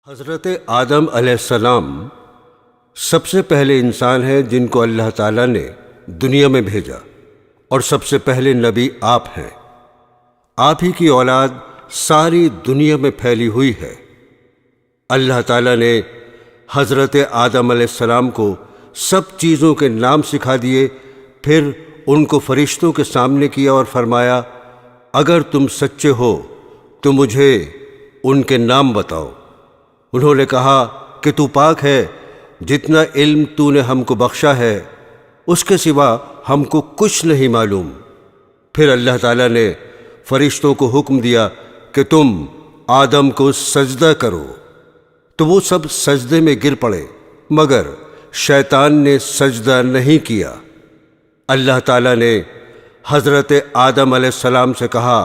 حضرت آدم علیہ السلام سب سے پہلے انسان ہیں جن کو اللہ تعالیٰ نے دنیا میں بھیجا، اور سب سے پہلے نبی آپ ہیں۔ آپ ہی کی اولاد ساری دنیا میں پھیلی ہوئی ہے۔ اللہ تعالیٰ نے حضرت آدم علیہ السلام کو سب چیزوں کے نام سکھا دیے، پھر ان کو فرشتوں کے سامنے کیا اور فرمایا، اگر تم سچے ہو تو مجھے ان کے نام بتاؤ۔ انہوں نے کہا کہ تو پاک ہے، جتنا علم تو نے ہم کو بخشا ہے اس کے سوا ہم کو کچھ نہیں معلوم۔ پھر اللہ تعالیٰ نے فرشتوں کو حکم دیا کہ تم آدم کو سجدہ کرو، تو وہ سب سجدے میں گر پڑے، مگر شیطان نے سجدہ نہیں کیا۔ اللہ تعالیٰ نے حضرت آدم علیہ السلام سے کہا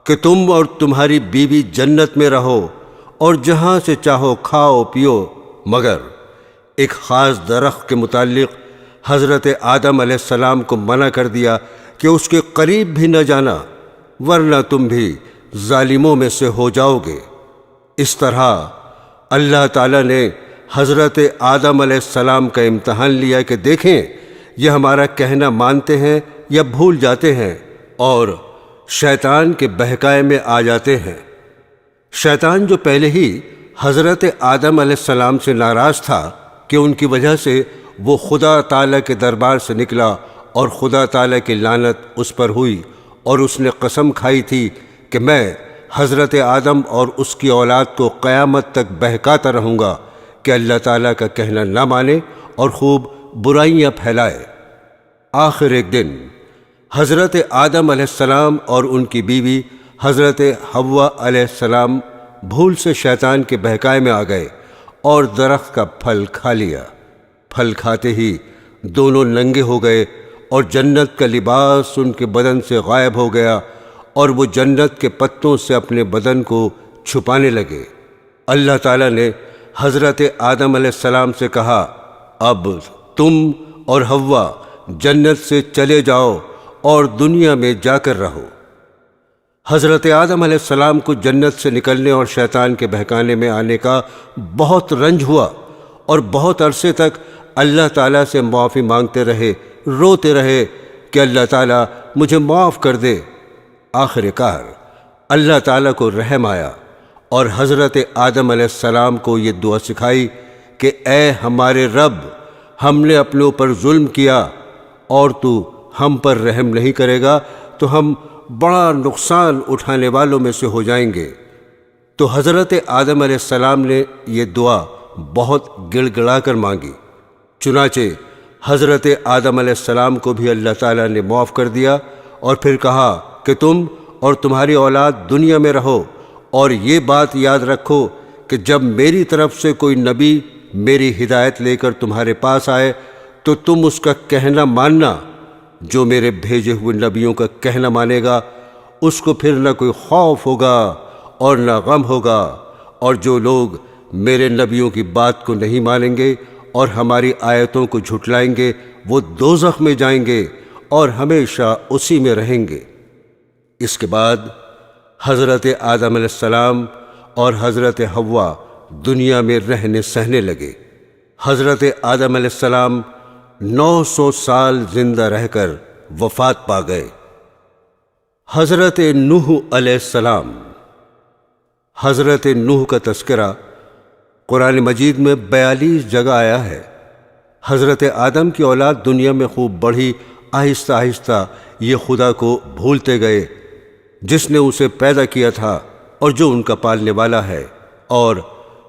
کہ تم اور تمہاری بیوی جنت میں رہو اور جہاں سے چاہو کھاؤ پیو، مگر ایک خاص درخت کے متعلق حضرت آدم علیہ السلام کو منع کر دیا کہ اس کے قریب بھی نہ جانا، ورنہ تم بھی ظالموں میں سے ہو جاؤ گے۔ اس طرح اللہ تعالیٰ نے حضرت آدم علیہ السلام کا امتحان لیا کہ دیکھیں یہ ہمارا کہنا مانتے ہیں یا بھول جاتے ہیں اور شیطان کے بہکائے میں آ جاتے ہیں۔ شیطان جو پہلے ہی حضرت آدم علیہ السلام سے ناراض تھا کہ ان کی وجہ سے وہ خدا تعالیٰ کے دربار سے نکلا اور خدا تعالیٰ کی لعنت اس پر ہوئی، اور اس نے قسم کھائی تھی کہ میں حضرت آدم اور اس کی اولاد کو قیامت تک بہکاتا رہوں گا کہ اللہ تعالیٰ کا کہنا نہ مانے اور خوب برائیاں پھیلائے۔ آخر ایک دن حضرت آدم علیہ السلام اور ان کی بیوی حضرت حوا علیہ السلام بھول سے شیطان کے بہکائے میں آ گئے اور درخت کا پھل کھا لیا۔ پھل کھاتے ہی دونوں ننگے ہو گئے اور جنت کا لباس ان کے بدن سے غائب ہو گیا، اور وہ جنت کے پتوں سے اپنے بدن کو چھپانے لگے۔ اللہ تعالیٰ نے حضرت آدم علیہ السلام سے کہا، اب تم اور حوا جنت سے چلے جاؤ اور دنیا میں جا کر رہو۔ حضرت آدم علیہ السلام کو جنت سے نکلنے اور شیطان کے بہکانے میں آنے کا بہت رنج ہوا، اور بہت عرصے تک اللہ تعالیٰ سے معافی مانگتے رہے، روتے رہے کہ اللہ تعالیٰ مجھے معاف کر دے۔ آخر کار اللہ تعالیٰ کو رحم آیا اور حضرت آدم علیہ السلام کو یہ دعا سکھائی کہ اے ہمارے رب، ہم نے اپنے اوپر ظلم کیا اور تو ہم پر رحم نہیں کرے گا تو ہم بڑا نقصان اٹھانے والوں میں سے ہو جائیں گے۔ تو حضرت آدم علیہ السلام نے یہ دعا بہت گڑ گڑا کر مانگی، چنانچہ حضرت آدم علیہ السلام کو بھی اللہ تعالیٰ نے معاف کر دیا، اور پھر کہا کہ تم اور تمہاری اولاد دنیا میں رہو، اور یہ بات یاد رکھو کہ جب میری طرف سے کوئی نبی میری ہدایت لے کر تمہارے پاس آئے تو تم اس کا کہنا ماننا۔ جو میرے بھیجے ہوئے نبیوں کا کہنا مانے گا اس کو پھر نہ کوئی خوف ہوگا اور نہ غم ہوگا، اور جو لوگ میرے نبیوں کی بات کو نہیں مانیں گے اور ہماری آیتوں کو جھٹلائیں گے وہ دوزخ میں جائیں گے اور ہمیشہ اسی میں رہیں گے۔ اس کے بعد حضرت آدم علیہ السلام اور حضرت حوا دنیا میں رہنے سہنے لگے۔ حضرت آدم علیہ السلام 900 سال زندہ رہ کر وفات پا گئے۔ حضرت نوح علیہ السلام۔ حضرت نوح کا تذکرہ قرآن مجید میں 42 جگہ آیا ہے۔ حضرت آدم کی اولاد دنیا میں خوب بڑھی، آہستہ آہستہ یہ خدا کو بھولتے گئے جس نے اسے پیدا کیا تھا اور جو ان کا پالنے والا ہے، اور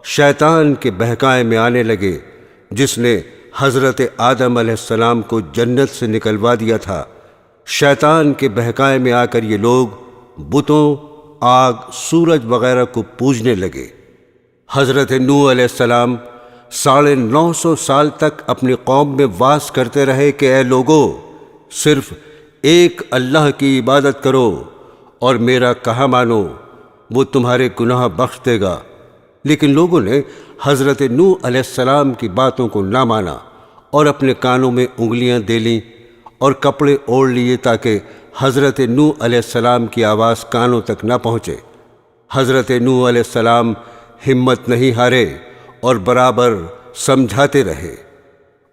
شیطان کے بہکائے میں آنے لگے جس نے حضرت آدم علیہ السلام کو جنت سے نکلوا دیا تھا۔ شیطان کے بہکائے میں آ کر یہ لوگ بتوں، آگ، سورج وغیرہ کو پوجنے لگے۔ حضرت نوح علیہ السلام 950 سال تک اپنی قوم میں واس کرتے رہے کہ اے لوگو، صرف ایک اللہ کی عبادت کرو اور میرا کہا مانو، وہ تمہارے گناہ بخش دے گا۔ لیکن لوگوں نے حضرت نوح علیہ السلام کی باتوں کو نہ مانا اور اپنے کانوں میں انگلیاں دے لیں اور کپڑے اوڑھ لیے تاکہ حضرت نوح علیہ السلام کی آواز کانوں تک نہ پہنچے۔ حضرت نوح علیہ السلام ہمت نہیں ہارے اور برابر سمجھاتے رہے۔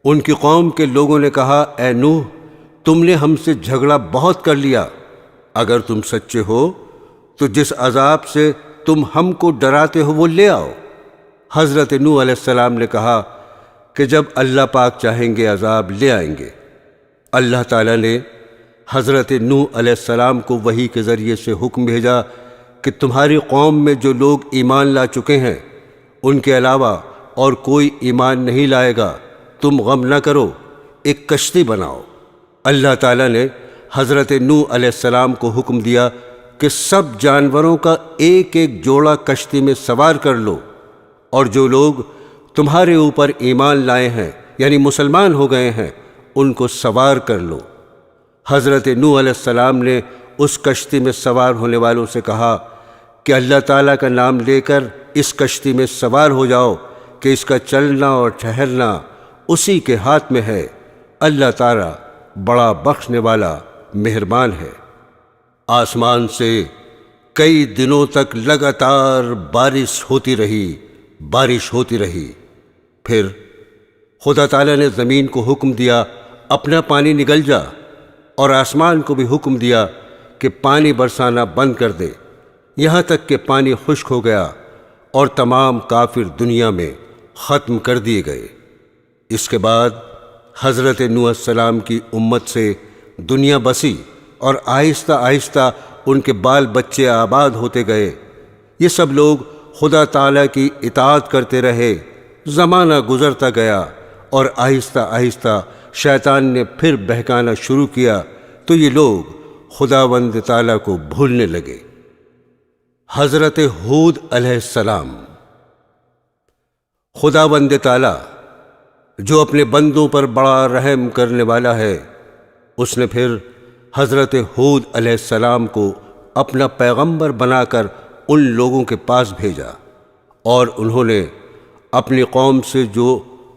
ان کی قوم کے لوگوں نے کہا، اے نوح، تم نے ہم سے جھگڑا بہت کر لیا، اگر تم سچے ہو تو جس عذاب سے تم ہم کو ڈراتے ہو وہ لے آؤ۔ حضرت نوح علیہ السلام نے کہا کہ جب اللہ پاک چاہیں گے عذاب لے آئیں گے۔ اللہ تعالیٰ نے حضرت نوح علیہ السلام کو وحی کے ذریعے سے حکم بھیجا کہ تمہاری قوم میں جو لوگ ایمان لا چکے ہیں ان کے علاوہ اور کوئی ایمان نہیں لائے گا، تم غم نہ کرو، ایک کشتی بناؤ۔ اللہ تعالیٰ نے حضرت نوح علیہ السلام کو حکم دیا کہ سب جانوروں کا ایک ایک جوڑا کشتی میں سوار کر لو، اور جو لوگ تمہارے اوپر ایمان لائے ہیں یعنی مسلمان ہو گئے ہیں ان کو سوار کر لو۔ حضرت نوح علیہ السلام نے اس کشتی میں سوار ہونے والوں سے کہا کہ اللہ تعالیٰ کا نام لے کر اس کشتی میں سوار ہو جاؤ کہ اس کا چلنا اور ٹھہرنا اسی کے ہاتھ میں ہے، اللہ تعالیٰ بڑا بخشنے والا مہربان ہے۔ آسمان سے کئی دنوں تک لگاتار بارش ہوتی رہی۔ پھر خدا تعالیٰ نے زمین کو حکم دیا اپنا پانی نگل جا، اور آسمان کو بھی حکم دیا کہ پانی برسانا بند کر دے، یہاں تک کہ پانی خشک ہو گیا اور تمام کافر دنیا میں ختم کر دیے گئے۔ اس کے بعد حضرت نوح علیہ السلام کی امت سے دنیا بسی اور آہستہ آہستہ ان کے بال بچے آباد ہوتے گئے۔ یہ سب لوگ خدا تعالیٰ کی اطاعت کرتے رہے۔ زمانہ گزرتا گیا اور آہستہ آہستہ شیطان نے پھر بہکانا شروع کیا تو یہ لوگ خداوند تعالیٰ کو بھولنے لگے۔ حضرت ہود علیہ السلام۔ خداوند تعالیٰ جو اپنے بندوں پر بڑا رحم کرنے والا ہے، اس نے پھر حضرت ہود علیہ السلام کو اپنا پیغمبر بنا کر ان لوگوں کے پاس بھیجا، اور انہوں نے اپنی قوم سے جو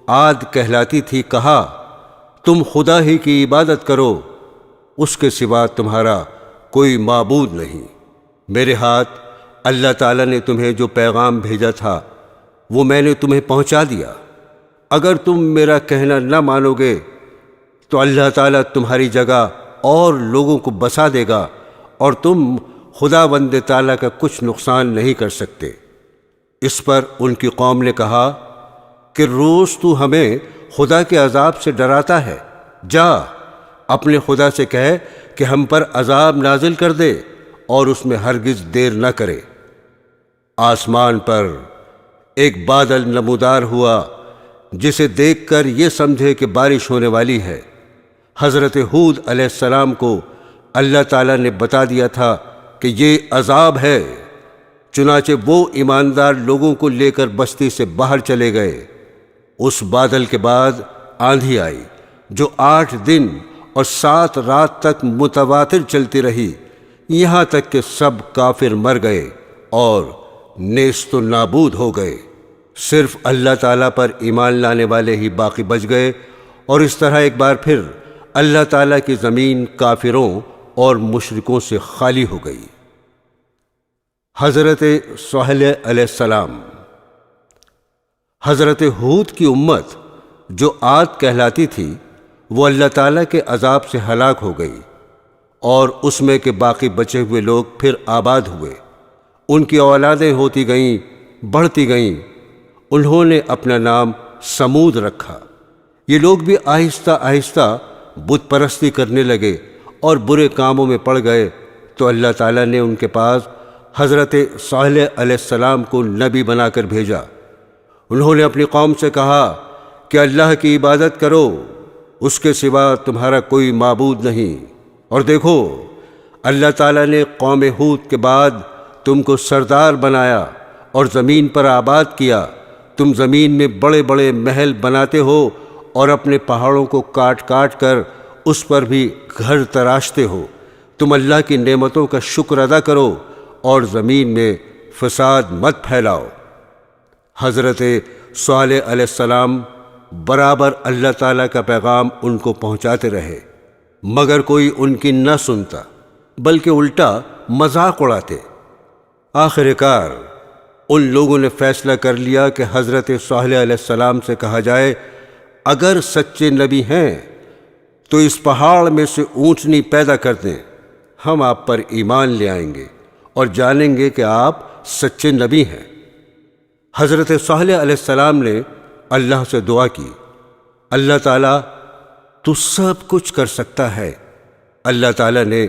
عاد کہلاتی تھی کہا، تم خدا ہی کی عبادت کرو، اس کے سوا تمہارا کوئی معبود نہیں۔ میرے ہاتھ اللہ تعالیٰ نے تمہیں جو پیغام بھیجا تھا وہ میں نے تمہیں پہنچا دیا۔ اگر تم میرا کہنا نہ مانو گے تو اللہ تعالیٰ تمہاری جگہ اور لوگوں کو بسا دے گا، اور تم خداوند تعالیٰ کا کچھ نقصان نہیں کر سکتے۔ اس پر ان کی قوم نے کہا کہ روز تو ہمیں خدا کے عذاب سے ڈراتا ہے، جا اپنے خدا سے کہے کہ ہم پر عذاب نازل کر دے اور اس میں ہرگز دیر نہ کرے۔ آسمان پر ایک بادل نمودار ہوا جسے دیکھ کر یہ سمجھے کہ بارش ہونے والی ہے۔ حضرت ہود علیہ السلام کو اللہ تعالیٰ نے بتا دیا تھا کہ یہ عذاب ہے، چنانچہ وہ ایماندار لوگوں کو لے کر بستی سے باہر چلے گئے۔ اس بادل کے بعد آندھی آئی جو 8 دن اور 7 رات تک متواتر چلتی رہی، یہاں تک کہ سب کافر مر گئے اور نیست و نابود ہو گئے۔ صرف اللہ تعالیٰ پر ایمان لانے والے ہی باقی بچ گئے، اور اس طرح ایک بار پھر اللہ تعالیٰ کی زمین کافروں اور مشرکوں سے خالی ہو گئی۔ حضرت صالح علیہ السلام۔ حضرت ہود کی امت جو عاد کہلاتی تھی وہ اللہ تعالیٰ کے عذاب سے ہلاک ہو گئی، اور اس میں کے باقی بچے ہوئے لوگ پھر آباد ہوئے۔ ان کی اولادیں ہوتی گئیں، بڑھتی گئیں۔ انہوں نے اپنا نام سمود رکھا۔ یہ لوگ بھی آہستہ آہستہ بت پرستی کرنے لگے اور برے کاموں میں پڑ گئے، تو اللہ تعالیٰ نے ان کے پاس حضرت صالح علیہ السلام کو نبی بنا کر بھیجا۔ انہوں نے اپنی قوم سے کہا کہ اللہ کی عبادت کرو، اس کے سوا تمہارا کوئی معبود نہیں، اور دیکھو اللہ تعالیٰ نے قوم ہود کے بعد تم کو سردار بنایا اور زمین پر آباد کیا۔ تم زمین میں بڑے بڑے محل بناتے ہو اور اپنے پہاڑوں کو کاٹ کاٹ کر اس پر بھی گھر تراشتے ہو۔ تم اللہ کی نعمتوں کا شکر ادا کرو اور زمین میں فساد مت پھیلاؤ۔ حضرت صالح علیہ السلام برابر اللہ تعالیٰ کا پیغام ان کو پہنچاتے رہے، مگر کوئی ان کی نہ سنتا، بلکہ الٹا مذاق اڑاتے۔ آخر کار ان لوگوں نے فیصلہ کر لیا کہ حضرت صالح علیہ السلام سے کہا جائے، اگر سچے نبی ہیں تو اس پہاڑ میں سے اونٹنی پیدا کر دیں، ہم آپ پر ایمان لے آئیں گے اور جانیں گے کہ آپ سچے نبی ہیں۔ حضرت صالح علیہ السلام نے اللہ سے دعا کی، اللہ تعالیٰ تو سب کچھ کر سکتا ہے۔ اللہ تعالیٰ نے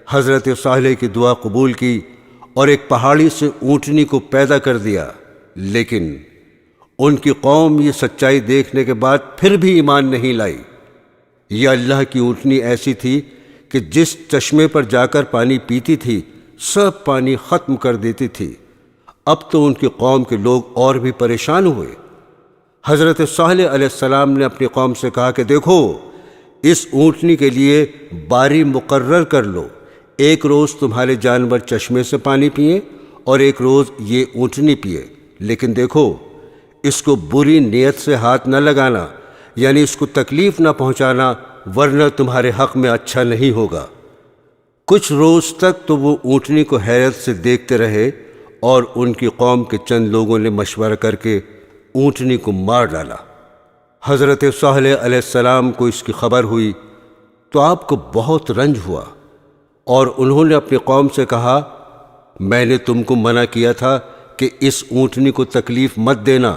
حضرت صالح کی دعا قبول کی اور ایک پہاڑی سے اونٹنی کو پیدا کر دیا، لیکن ان کی قوم یہ سچائی دیکھنے کے بعد پھر بھی ایمان نہیں لائی۔ یہ اللہ کی اونٹنی ایسی تھی کہ جس چشمے پر جا کر پانی پیتی تھی سب پانی ختم کر دیتی تھی۔ اب تو ان کی قوم کے لوگ اور بھی پریشان ہوئے۔ حضرت صالح علیہ السلام نے اپنی قوم سے کہا کہ دیکھو، اس اونٹنی کے لیے باری مقرر کر لو، ایک روز تمہارے جانور چشمے سے پانی پئیں اور ایک روز یہ اونٹنی پیے، لیکن دیکھو اس کو بری نیت سے ہاتھ نہ لگانا، یعنی اس کو تکلیف نہ پہنچانا، ورنہ تمہارے حق میں اچھا نہیں ہوگا۔ کچھ روز تک تو وہ اونٹنی کو حیرت سے دیکھتے رہے اور ان کی قوم کے چند لوگوں نے مشورہ کر کے اونٹنی کو مار ڈالا۔ حضرت صالح علیہ السلام کو اس کی خبر ہوئی تو آپ کو بہت رنج ہوا، اور انہوں نے اپنی قوم سے کہا، میں نے تم کو منع کیا تھا کہ اس اونٹنی کو تکلیف مت دینا،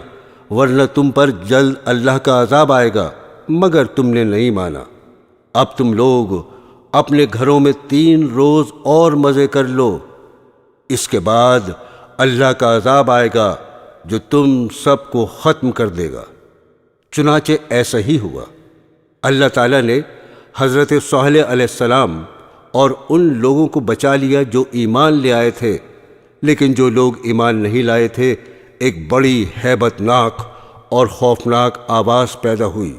ورنہ تم پر جلد اللہ کا عذاب آئے گا، مگر تم نے نہیں مانا۔ اب تم لوگ اپنے گھروں میں 3 روز اور مزے کر لو، اس کے بعد اللہ کا عذاب آئے گا جو تم سب کو ختم کر دے گا۔ چنانچہ ایسا ہی ہوا۔ اللہ تعالیٰ نے حضرت صالح علیہ السلام اور ان لوگوں کو بچا لیا جو ایمان لے آئے تھے، لیکن جو لوگ ایمان نہیں لائے تھے ایک بڑی ہیبت ناک اور خوفناک آواز پیدا ہوئی،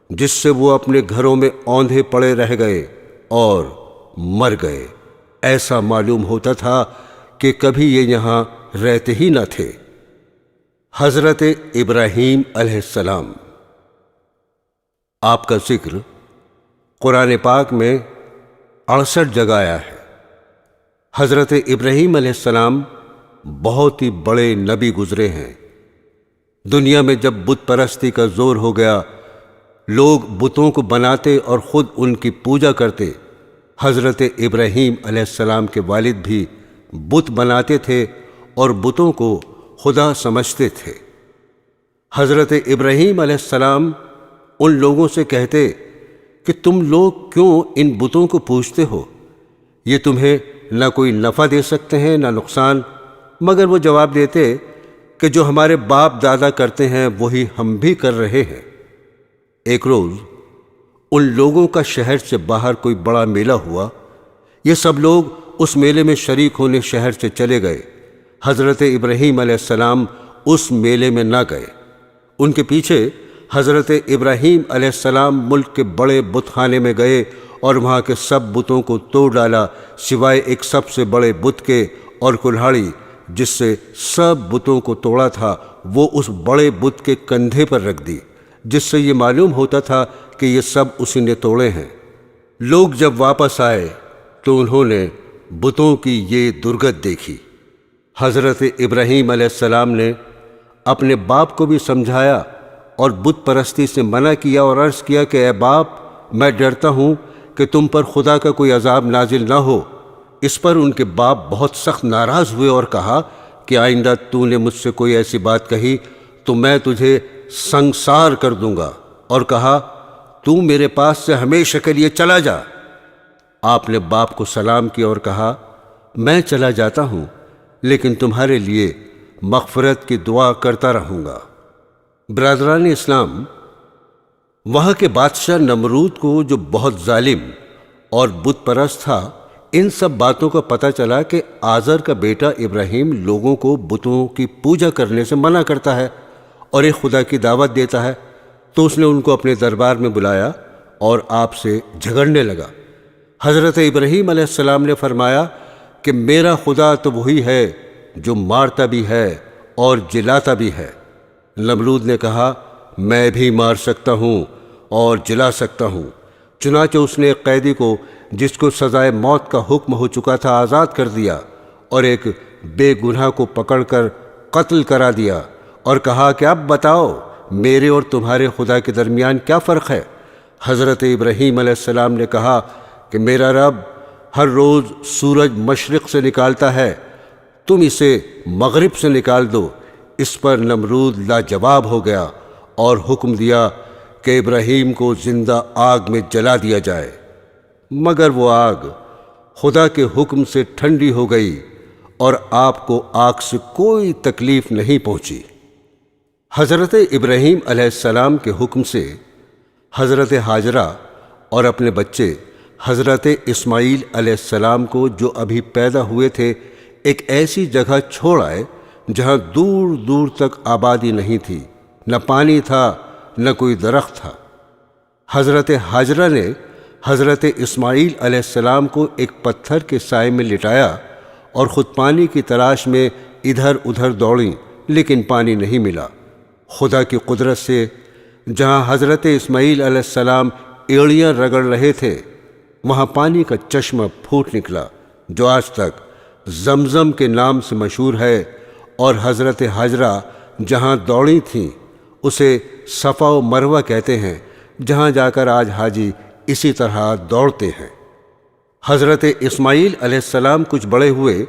جس سے وہ اپنے گھروں میں اوندھے پڑے رہ گئے اور مر گئے۔ ایسا معلوم ہوتا تھا کہ کبھی یہ یہاں رہتے ہی نہ تھے۔ حضرت ابراہیم علیہ السلام، آپ کا ذکر قرآن پاک میں 68 جگہ آیا ہے۔ حضرت ابراہیم علیہ السلام بہت ہی بڑے نبی گزرے ہیں۔ دنیا میں جب بت پرستی کا زور ہو گیا، لوگ بتوں کو بناتے اور خود ان کی پوجا کرتے۔ حضرت ابراہیم علیہ السلام کے والد بھی بت بناتے تھے اور بتوں کو خدا سمجھتے تھے۔ حضرت ابراہیم علیہ السلام ان لوگوں سے کہتے کہ تم لوگ کیوں ان بتوں کو پوجتے ہو؟ یہ تمہیں نہ کوئی نفع دے سکتے ہیں نہ نقصان۔ مگر وہ جواب دیتے کہ جو ہمارے باپ دادا کرتے ہیں وہی ہم بھی کر رہے ہیں۔ ایک روز ان لوگوں کا شہر سے باہر کوئی بڑا میلہ ہوا۔ یہ سب لوگ اس میلے میں شریک ہونے شہر سے چلے گئے۔ حضرت ابراہیم علیہ السلام اس میلے میں نہ گئے۔ ان کے پیچھے حضرت ابراہیم علیہ السلام ملک کے بڑے بت خانے میں گئے اور وہاں کے سب بتوں کو توڑ ڈالا، سوائے ایک سب سے بڑے بت کے، اور کلہاڑی جس سے سب بتوں کو توڑا تھا وہ اس بڑے بت کے کندھے پر رکھ دی، جس سے یہ معلوم ہوتا تھا کہ یہ سب اسی نے توڑے ہیں۔ لوگ جب واپس آئے تو انہوں نے بتوں کی یہ درگت دیکھی۔ حضرت ابراہیم علیہ السلام نے اپنے باپ کو بھی سمجھایا اور بت پرستی سے منع کیا اور عرض کیا کہ اے باپ، میں ڈرتا ہوں کہ تم پر خدا کا کوئی عذاب نازل نہ ہو۔ اس پر ان کے باپ بہت سخت ناراض ہوئے اور کہا کہ آئندہ تو نے مجھ سے کوئی ایسی بات کہی تو میں تجھے سنگسار کر دوں گا، اور کہا تو میرے پاس سے ہمیشہ کے لیے چلا جا۔ آپ نے باپ کو سلام کیا اور کہا میں چلا جاتا ہوں، لیکن تمہارے لیے مغفرت کی دعا کرتا رہوں گا۔ برادران اسلام، وہاں کے بادشاہ نمرود کو جو بہت ظالم اور بت پرست تھا، ان سب باتوں کا پتہ چلا کہ آزر کا بیٹا ابراہیم لوگوں کو بتوں کی پوجا کرنے سے منع کرتا ہے اور ایک خدا کی دعوت دیتا ہے، تو اس نے ان کو اپنے دربار میں بلایا اور آپ سے جھگڑنے لگا۔ حضرت ابراہیم علیہ السلام نے فرمایا کہ میرا خدا تو وہی ہے جو مارتا بھی ہے اور جلاتا بھی ہے۔ نمرود نے کہا میں بھی مار سکتا ہوں اور جلا سکتا ہوں۔ چنانچہ اس نے ایک قیدی کو جس کو سزائے موت کا حکم ہو چکا تھا آزاد کر دیا، اور ایک بے گناہ کو پکڑ کر قتل کرا دیا اور کہا کہ اب بتاؤ میرے اور تمہارے خدا کے درمیان کیا فرق ہے؟ حضرت ابراہیم علیہ السلام نے کہا کہ میرا رب ہر روز سورج مشرق سے نکالتا ہے، تم اسے مغرب سے نکال دو۔ اس پر نمرود لاجواب ہو گیا اور حکم دیا کہ ابراہیم کو زندہ آگ میں جلا دیا جائے، مگر وہ آگ خدا کے حکم سے ٹھنڈی ہو گئی اور آپ کو آگ سے کوئی تکلیف نہیں پہنچی۔ حضرت ابراہیم علیہ السلام کے حکم سے حضرت ہاجرہ اور اپنے بچے حضرت اسماعیل علیہ السلام کو جو ابھی پیدا ہوئے تھے ایک ایسی جگہ چھوڑ آئے جہاں دور دور تک آبادی نہیں تھی، نہ پانی تھا نہ کوئی درخت تھا۔ حضرت ہاجرہ نے حضرت اسماعیل علیہ السلام کو ایک پتھر کے سائے میں لٹایا اور خود پانی کی تلاش میں ادھر ادھر دوڑیں، لیکن پانی نہیں ملا۔ خدا کی قدرت سے جہاں حضرت اسماعیل علیہ السلام ایڑیاں رگڑ رہے تھے وہاں پانی کا چشمہ پھوٹ نکلا جو آج تک زمزم کے نام سے مشہور ہے، اور حضرت ہاجرہ جہاں دوڑی تھیں اسے صفا و مروہ کہتے ہیں، جہاں جا کر آج حاجی اسی طرح دوڑتے ہیں۔ حضرت اسماعیل علیہ السلام کچھ بڑے ہوئے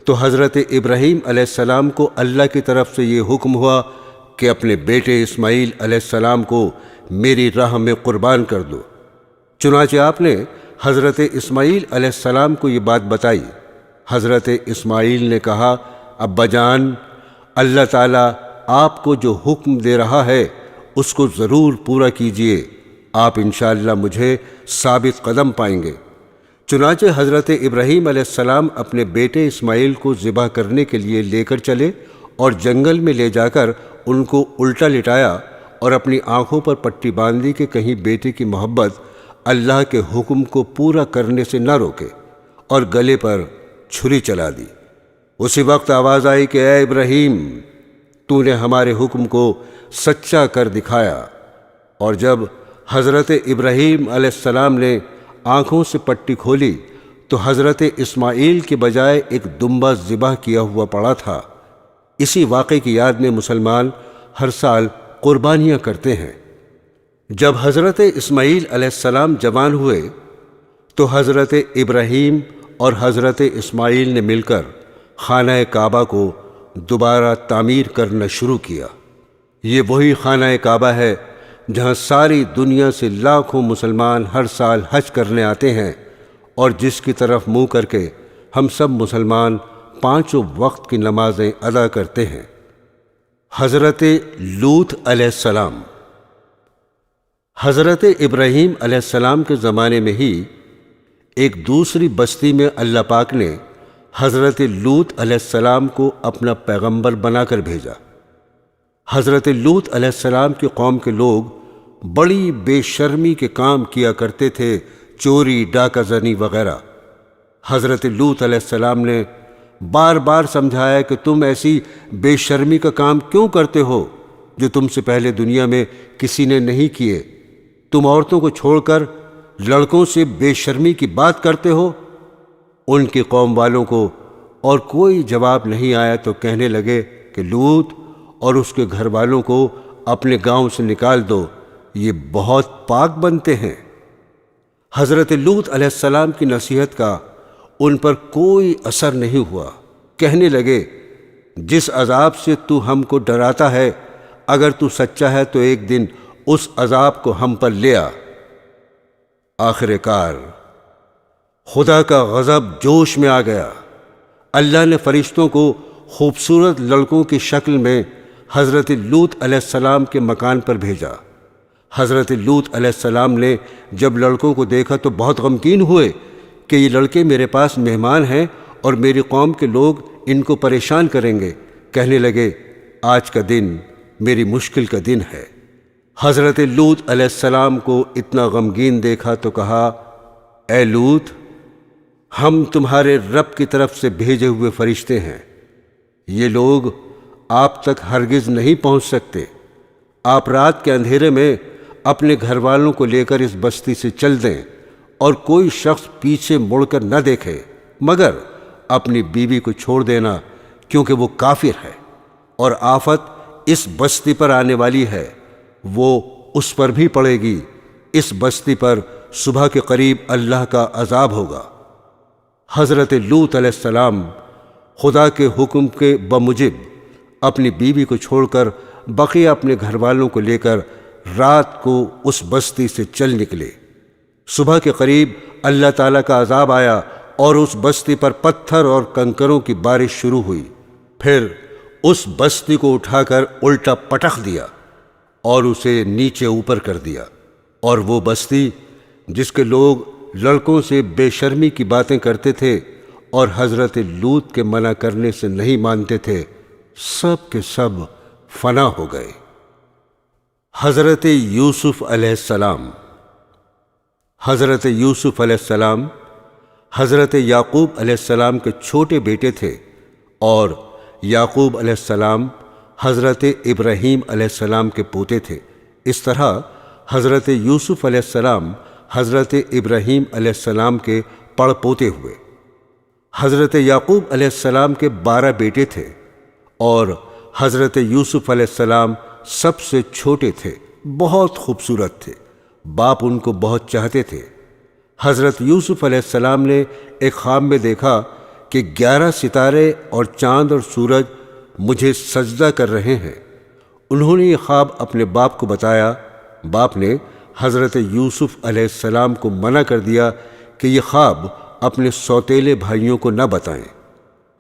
تو حضرت ابراہیم علیہ السلام کو اللہ کی طرف سے یہ حکم ہوا کہ اپنے بیٹے اسماعیل علیہ السلام کو میری راہ میں قربان کر دو۔ چنانچہ آپ نے حضرت اسماعیل علیہ السلام کو یہ بات بتائی۔ حضرت اسماعیل نے کہا، ابا جان، اللہ تعالیٰ آپ کو جو حکم دے رہا ہے اس کو ضرور پورا کیجئے، آپ انشاءاللہ مجھے ثابت قدم پائیں گے۔ چنانچہ حضرت ابراہیم علیہ السلام اپنے بیٹے اسماعیل کو ذبح کرنے کے لیے لے کر چلے اور جنگل میں لے جا کر ان کو الٹا لٹایا اور اپنی آنکھوں پر پٹی باندھی کہ کہیں بیٹے کی محبت اللہ کے حکم کو پورا کرنے سے نہ روکے، اور گلے پر چھری چلا دی۔ اسی وقت آواز آئی کہ اے ابراہیم، تو نے ہمارے حکم کو سچا کر دکھایا۔ اور جب حضرت ابراہیم علیہ السلام نے آنکھوں سے پٹی کھولی تو حضرت اسماعیل کے بجائے ایک دمبا ذبح کیا ہوا پڑا تھا۔ اسی واقعے کی یاد میں مسلمان ہر سال قربانیاں کرتے ہیں۔ جب حضرت اسماعیل علیہ السلام جوان ہوئے تو حضرت ابراہیم اور حضرت اسماعیل نے مل کر خانہ کعبہ کو دوبارہ تعمیر کرنا شروع کیا۔ یہ وہی خانہ کعبہ ہے جہاں ساری دنیا سے لاکھوں مسلمان ہر سال حج کرنے آتے ہیں، اور جس کی طرف منہ کر کے ہم سب مسلمان 5 وقت کی نمازیں ادا کرتے ہیں۔ حضرت لوط علیہ السلام۔ حضرت ابراہیم علیہ السلام کے زمانے میں ہی ایک دوسری بستی میں اللہ پاک نے حضرت لوط علیہ السلام کو اپنا پیغمبر بنا کر بھیجا۔ حضرت لوط علیہ السلام کی قوم کے لوگ بڑی بے شرمی کے کام کیا کرتے تھے، چوری، ڈاکہ زنی وغیرہ۔ حضرت لوط علیہ السلام نے بار بار سمجھایا کہ تم ایسی بے شرمی کا کام کیوں کرتے ہو جو تم سے پہلے دنیا میں کسی نے نہیں کیے؟ تم عورتوں کو چھوڑ کر لڑکوں سے بے شرمی کی بات کرتے ہو۔ ان کی قوم والوں کو اور کوئی جواب نہیں آیا تو کہنے لگے کہ لوط اور اس کے گھر والوں کو اپنے گاؤں سے نکال دو، یہ بہت پاک بنتے ہیں۔ حضرت لوط علیہ السلام کی نصیحت کا ان پر کوئی اثر نہیں ہوا۔ کہنے لگے، جس عذاب سے تو ہم کو ڈراتا ہے، اگر تو سچا ہے تو ایک دن اس عذاب کو ہم پر لے آ۔ آخر کار خدا کا غضب جوش میں آ گیا۔ اللہ نے فرشتوں کو خوبصورت لڑکوں کی شکل میں حضرت لوط علیہ السلام کے مکان پر بھیجا۔ حضرت لوط علیہ السلام نے جب لڑکوں کو دیکھا تو بہت غمگین ہوئے کہ یہ لڑکے میرے پاس مہمان ہیں اور میری قوم کے لوگ ان کو پریشان کریں گے۔ کہنے لگے، آج کا دن میری مشکل کا دن ہے۔ حضرت لوط علیہ السلام کو اتنا غمگین دیکھا تو کہا، اے لوط، ہم تمہارے رب کی طرف سے بھیجے ہوئے فرشتے ہیں، یہ لوگ آپ تک ہرگز نہیں پہنچ سکتے۔ آپ رات کے اندھیرے میں اپنے گھر والوں کو لے کر اس بستی سے چل دیں اور کوئی شخص پیچھے مڑ کر نہ دیکھے، مگر اپنی بیوی کو چھوڑ دینا کیونکہ وہ کافر ہے۔ اور آفت اس بستی پر آنے والی ہے، وہ اس پر بھی پڑے گی۔ اس بستی پر صبح کے قریب اللہ کا عذاب ہوگا۔ حضرت لوط علیہ السلام خدا کے حکم کے بموجب اپنی بیوی کو چھوڑ کر بقیہ اپنے گھر والوں کو لے کر رات کو اس بستی سے چل نکلے۔ صبح کے قریب اللہ تعالیٰ کا عذاب آیا اور اس بستی پر پتھر اور کنکروں کی بارش شروع ہوئی۔ پھر اس بستی کو اٹھا کر الٹا پٹخ دیا اور اسے نیچے اوپر کر دیا، اور وہ بستی جس کے لوگ لڑکوں سے بے شرمی کی باتیں کرتے تھے اور حضرت لوط کے منع کرنے سے نہیں مانتے تھے، سب کے سب فنا ہو گئے۔ حضرت یوسف علیہ السلام۔ حضرت یوسف علیہ السلام حضرت یعقوب علیہ السلام کے چھوٹے بیٹے تھے، اور یعقوب علیہ السلام حضرت ابراہیم علیہ السلام کے پوتے تھے۔ اس طرح حضرت یوسف علیہ السلام حضرت ابراہیم علیہ السلام کے پڑ پوتے ہوئے۔ حضرت یعقوب علیہ السلام کے 12 بیٹے تھے، اور حضرت یوسف علیہ السلام سب سے چھوٹے تھے، بہت خوبصورت تھے، باپ ان کو بہت چاہتے تھے۔ حضرت یوسف علیہ السلام نے ایک خواب میں دیکھا کہ 11 ستارے اور چاند اور سورج مجھے سجدہ کر رہے ہیں۔ انہوں نے یہ خواب اپنے باپ کو بتایا۔ باپ نے حضرت یوسف علیہ السلام کو منع کر دیا کہ یہ خواب اپنے سوتیلے بھائیوں کو نہ بتائیں۔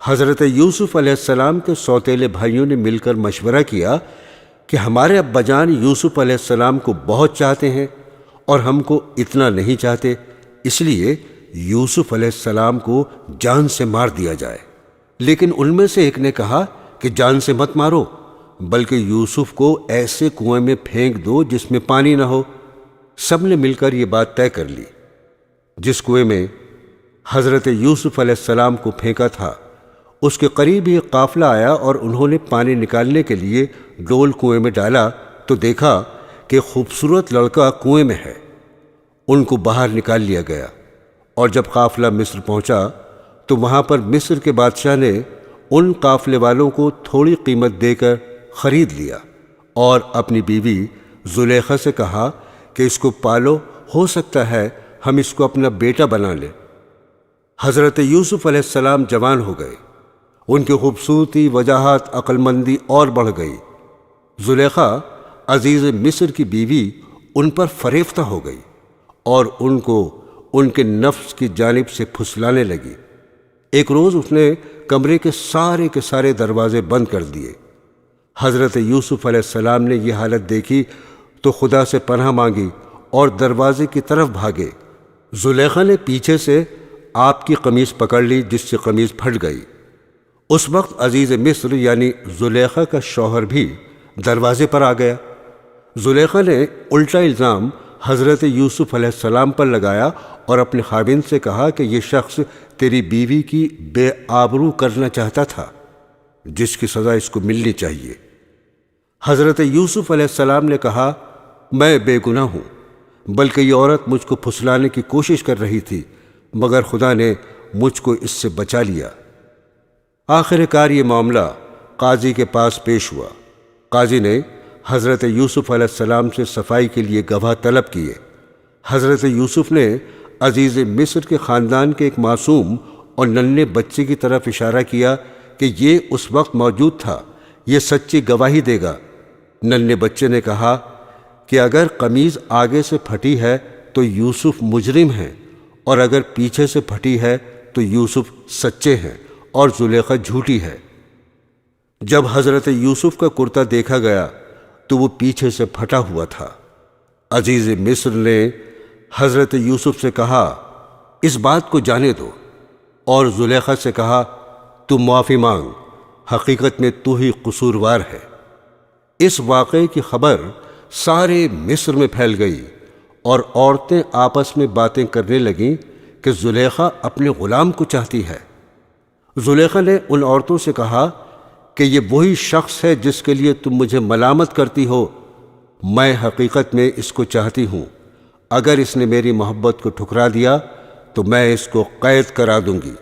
حضرت یوسف علیہ السلام کے سوتیلے بھائیوں نے مل کر مشورہ کیا کہ ہمارے ابا جان یوسف علیہ السلام کو بہت چاہتے ہیں اور ہم کو اتنا نہیں چاہتے، اس لیے یوسف علیہ السلام کو جان سے مار دیا جائے۔ لیکن ان میں سے ایک نے کہا کہ جان سے مت مارو، بلکہ یوسف کو ایسے کنویں میں پھینک دو جس میں پانی نہ ہو۔ سب نے مل کر یہ بات طے کر لی۔ جس کنویں میں حضرت یوسف علیہ السلام کو پھینکا تھا، اس کے قریب ہی ایک قافلہ آیا، اور انہوں نے پانی نکالنے کے لیے ڈول کنویں میں ڈالا تو دیکھا کہ خوبصورت لڑکا کنویں میں ہے۔ ان کو باہر نکال لیا گیا، اور جب قافلہ مصر پہنچا تو وہاں پر مصر کے بادشاہ نے ان قافلے والوں کو تھوڑی قیمت دے کر خرید لیا، اور اپنی بیوی زلیخا سے کہا کہ اس کو پالو، ہو سکتا ہے ہم اس کو اپنا بیٹا بنا لیں۔ حضرت یوسف علیہ السلام جوان ہو گئے، ان کی خوبصورتی، وجاہت، عقل مندی اور بڑھ گئی۔ زلیخا عزیز مصر کی بیوی ان پر فریفتہ ہو گئی اور ان کو ان کے نفس کی جانب سے پھسلانے لگی۔ ایک روز اس نے کمرے کے سارے دروازے بند کر دیے۔ حضرت یوسف علیہ السلام نے یہ حالت دیکھی تو خدا سے پناہ مانگی اور دروازے کی طرف بھاگے۔ زلیخا نے پیچھے سے آپ کی قمیص پکڑ لی، جس سے قمیص پھٹ گئی۔ اس وقت عزیز مصر یعنی زلیخا کا شوہر بھی دروازے پر آ گیا۔ زلیخا نے الٹا الزام حضرت یوسف علیہ السلام پر لگایا اور اپنے خاوند سے کہا کہ یہ شخص تیری بیوی کی بے آبرو کرنا چاہتا تھا، جس کی سزا اس کو ملنی چاہیے۔ حضرت یوسف علیہ السلام نے کہا، میں بے گناہ ہوں، بلکہ یہ عورت مجھ کو پھسلانے کی کوشش کر رہی تھی، مگر خدا نے مجھ کو اس سے بچا لیا۔ آخر کار یہ معاملہ قاضی کے پاس پیش ہوا۔ قاضی نے حضرت یوسف علیہ السلام سے صفائی کے لیے گواہ طلب کیے۔ حضرت یوسف نے عزیز مصر کے خاندان کے ایک معصوم اور ننھے بچے کی طرف اشارہ کیا کہ یہ اس وقت موجود تھا، یہ سچی گواہی دے گا۔ ننھے بچے نے کہا کہ اگر قمیض آگے سے پھٹی ہے تو یوسف مجرم ہیں، اور اگر پیچھے سے پھٹی ہے تو یوسف سچے ہیں اور زلیخا جھوٹی ہے۔ جب حضرت یوسف کا کرتا دیکھا گیا تو وہ پیچھے سے پھٹا ہوا تھا۔ عزیز مصر نے حضرت یوسف سے کہا، اس بات کو جانے دو، اور زلیخا سے کہا، تو معافی مانگ، حقیقت میں تو ہی قصوروار ہے۔ اس واقعے کی خبر سارے مصر میں پھیل گئی، اور عورتیں آپس میں باتیں کرنے لگیں کہ زلیخا اپنے غلام کو چاہتی ہے۔ زلیخا نے ان عورتوں سے کہا کہ یہ وہی شخص ہے جس کے لیے تم مجھے ملامت کرتی ہو، میں حقیقت میں اس کو چاہتی ہوں۔ اگر اس نے میری محبت کو ٹھکرا دیا تو میں اس کو قید کرا دوں گی۔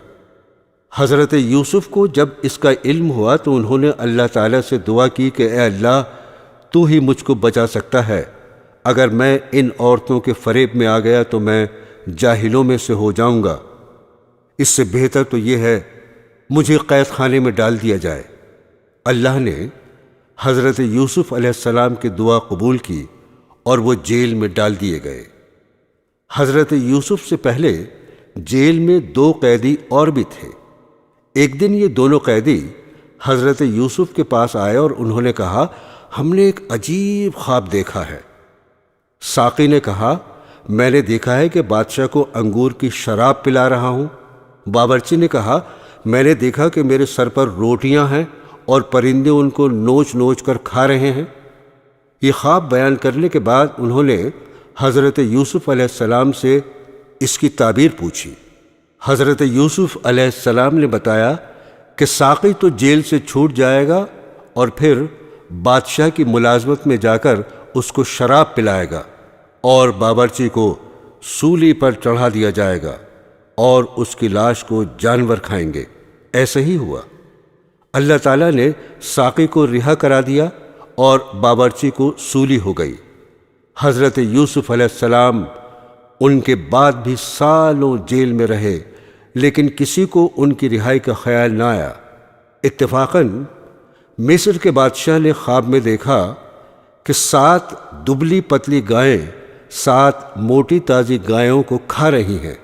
حضرت یوسف کو جب اس کا علم ہوا تو انہوں نے اللہ تعالیٰ سے دعا کی کہ اے اللہ، تو ہی مجھ کو بچا سکتا ہے، اگر میں ان عورتوں کے فریب میں آ گیا تو میں جاہلوں میں سے ہو جاؤں گا، اس سے بہتر تو یہ ہے مجھے قید خانے میں ڈال دیا جائے۔ اللہ نے حضرت یوسف علیہ السلام کی دعا قبول کی اور وہ جیل میں ڈال دیے گئے۔ حضرت یوسف سے پہلے جیل میں 2 قیدی اور بھی تھے۔ ایک دن یہ دونوں قیدی حضرت یوسف کے پاس آئے اور انہوں نے کہا، ہم نے ایک عجیب خواب دیکھا ہے۔ ساقی نے کہا، میں نے دیکھا ہے کہ بادشاہ کو انگور کی شراب پلا رہا ہوں۔ باورچی نے کہا، میں نے دیکھا کہ میرے سر پر روٹیاں ہیں اور پرندے ان کو نوچ نوچ کر کھا رہے ہیں۔ یہ خواب بیان کرنے کے بعد انہوں نے حضرت یوسف علیہ السلام سے اس کی تعبیر پوچھی۔ حضرت یوسف علیہ السلام نے بتایا کہ ساقی تو جیل سے چھوٹ جائے گا اور پھر بادشاہ کی ملازمت میں جا کر اس کو شراب پلائے گا اور باورچی کو سولی پر چڑھا دیا جائے گا اور اس کی لاش کو جانور کھائیں گے۔ ایسے ہی ہوا۔ اللہ تعالیٰ نے ساقی کو رہا کرا دیا اور باورچی کو سولی ہو گئی۔ حضرت یوسف علیہ السلام ان کے بعد بھی سالوں جیل میں رہے، لیکن کسی کو ان کی رہائی کا خیال نہ آیا۔ اتفاقاً مصر کے بادشاہ نے خواب میں دیکھا کہ 7 دبلی پتلی گائیں 7 موٹی تازی گایوں کو کھا رہی ہیں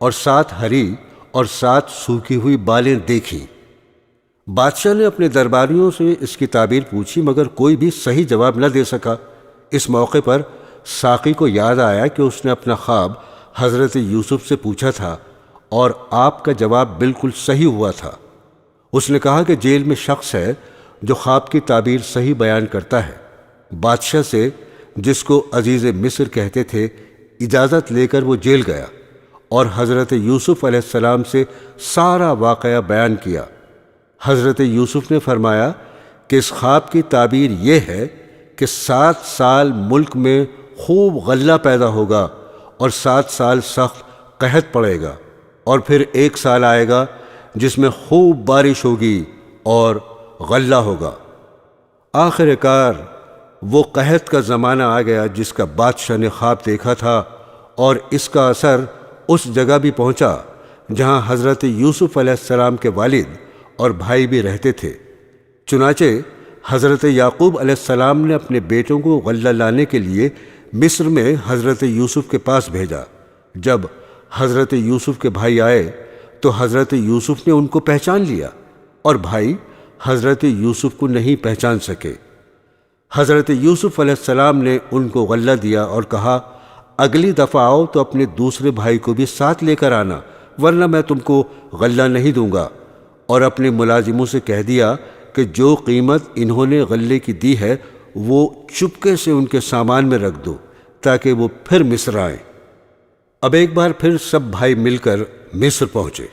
اور 7 ہری اور 7 سوکھی ہوئی بالیں دیکھیں۔ بادشاہ نے اپنے درباریوں سے اس کی تعبیر پوچھی مگر کوئی بھی صحیح جواب نہ دے سکا۔ اس موقع پر ساقی کو یاد آیا کہ اس نے اپنا خواب حضرت یوسف سے پوچھا تھا اور آپ کا جواب بالکل صحیح ہوا تھا۔ اس نے کہا کہ جیل میں شخص ہے جو خواب کی تعبیر صحیح بیان کرتا ہے۔ بادشاہ سے، جس کو عزیز مصر کہتے تھے، اجازت لے کر وہ جیل گیا اور حضرت یوسف علیہ السلام سے سارا واقعہ بیان کیا۔ حضرت یوسف نے فرمایا کہ اس خواب کی تعبیر یہ ہے کہ 7 سال ملک میں خوب غلہ پیدا ہوگا اور 7 سال سخت قحط پڑے گا اور پھر 1 سال آئے گا جس میں خوب بارش ہوگی اور غلہ ہوگا۔ آخر کار وہ قحط کا زمانہ آ گیا جس کا بادشاہ نے خواب دیکھا تھا اور اس کا اثر اس جگہ بھی پہنچا جہاں حضرت یوسف علیہ السلام کے والد اور بھائی بھی رہتے تھے۔ چنانچہ حضرت یعقوب علیہ السلام نے اپنے بیٹوں کو غلہ لانے کے لیے مصر میں حضرت یوسف کے پاس بھیجا۔ جب حضرت یوسف کے بھائی آئے تو حضرت یوسف نے ان کو پہچان لیا اور بھائی حضرت یوسف کو نہیں پہچان سکے۔ حضرت یوسف علیہ السلام نے ان کو غلہ دیا اور کہا، اگلی دفعہ آؤ تو اپنے دوسرے بھائی کو بھی ساتھ لے کر آنا، ورنہ میں تم کو غلہ نہیں دوں گا، اور اپنے ملازموں سے کہہ دیا کہ جو قیمت انہوں نے غلے کی دی ہے وہ چپکے سے ان کے سامان میں رکھ دو تاکہ وہ پھر مصر آئیں۔ اب ایک بار پھر سب بھائی مل کر مصر پہنچے۔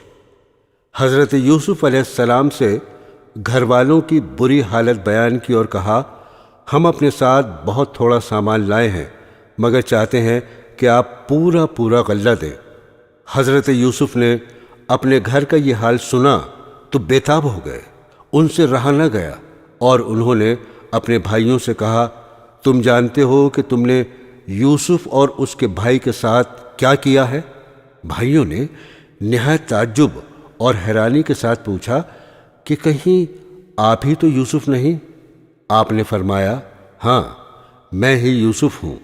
حضرت یوسف علیہ السلام سے گھر والوں کی بری حالت بیان کی اور کہا، ہم اپنے ساتھ بہت تھوڑا سامان لائے ہیں مگر چاہتے ہیں کہ آپ پورا غلہ دیں۔ حضرت یوسف نے اپنے گھر کا یہ حال سنا تو بے تاب ہو گئے، ان سے رہا نہ گیا اور انہوں نے اپنے بھائیوں سے کہا، تم جانتے ہو کہ تم نے یوسف اور اس کے بھائی کے ساتھ کیا کیا ہے؟ بھائیوں نے نہایت تعجب اور حیرانی کے ساتھ پوچھا کہ کہیں آپ ہی تو یوسف نہیں؟ آپ نے فرمایا، ہاں میں ہی یوسف ہوں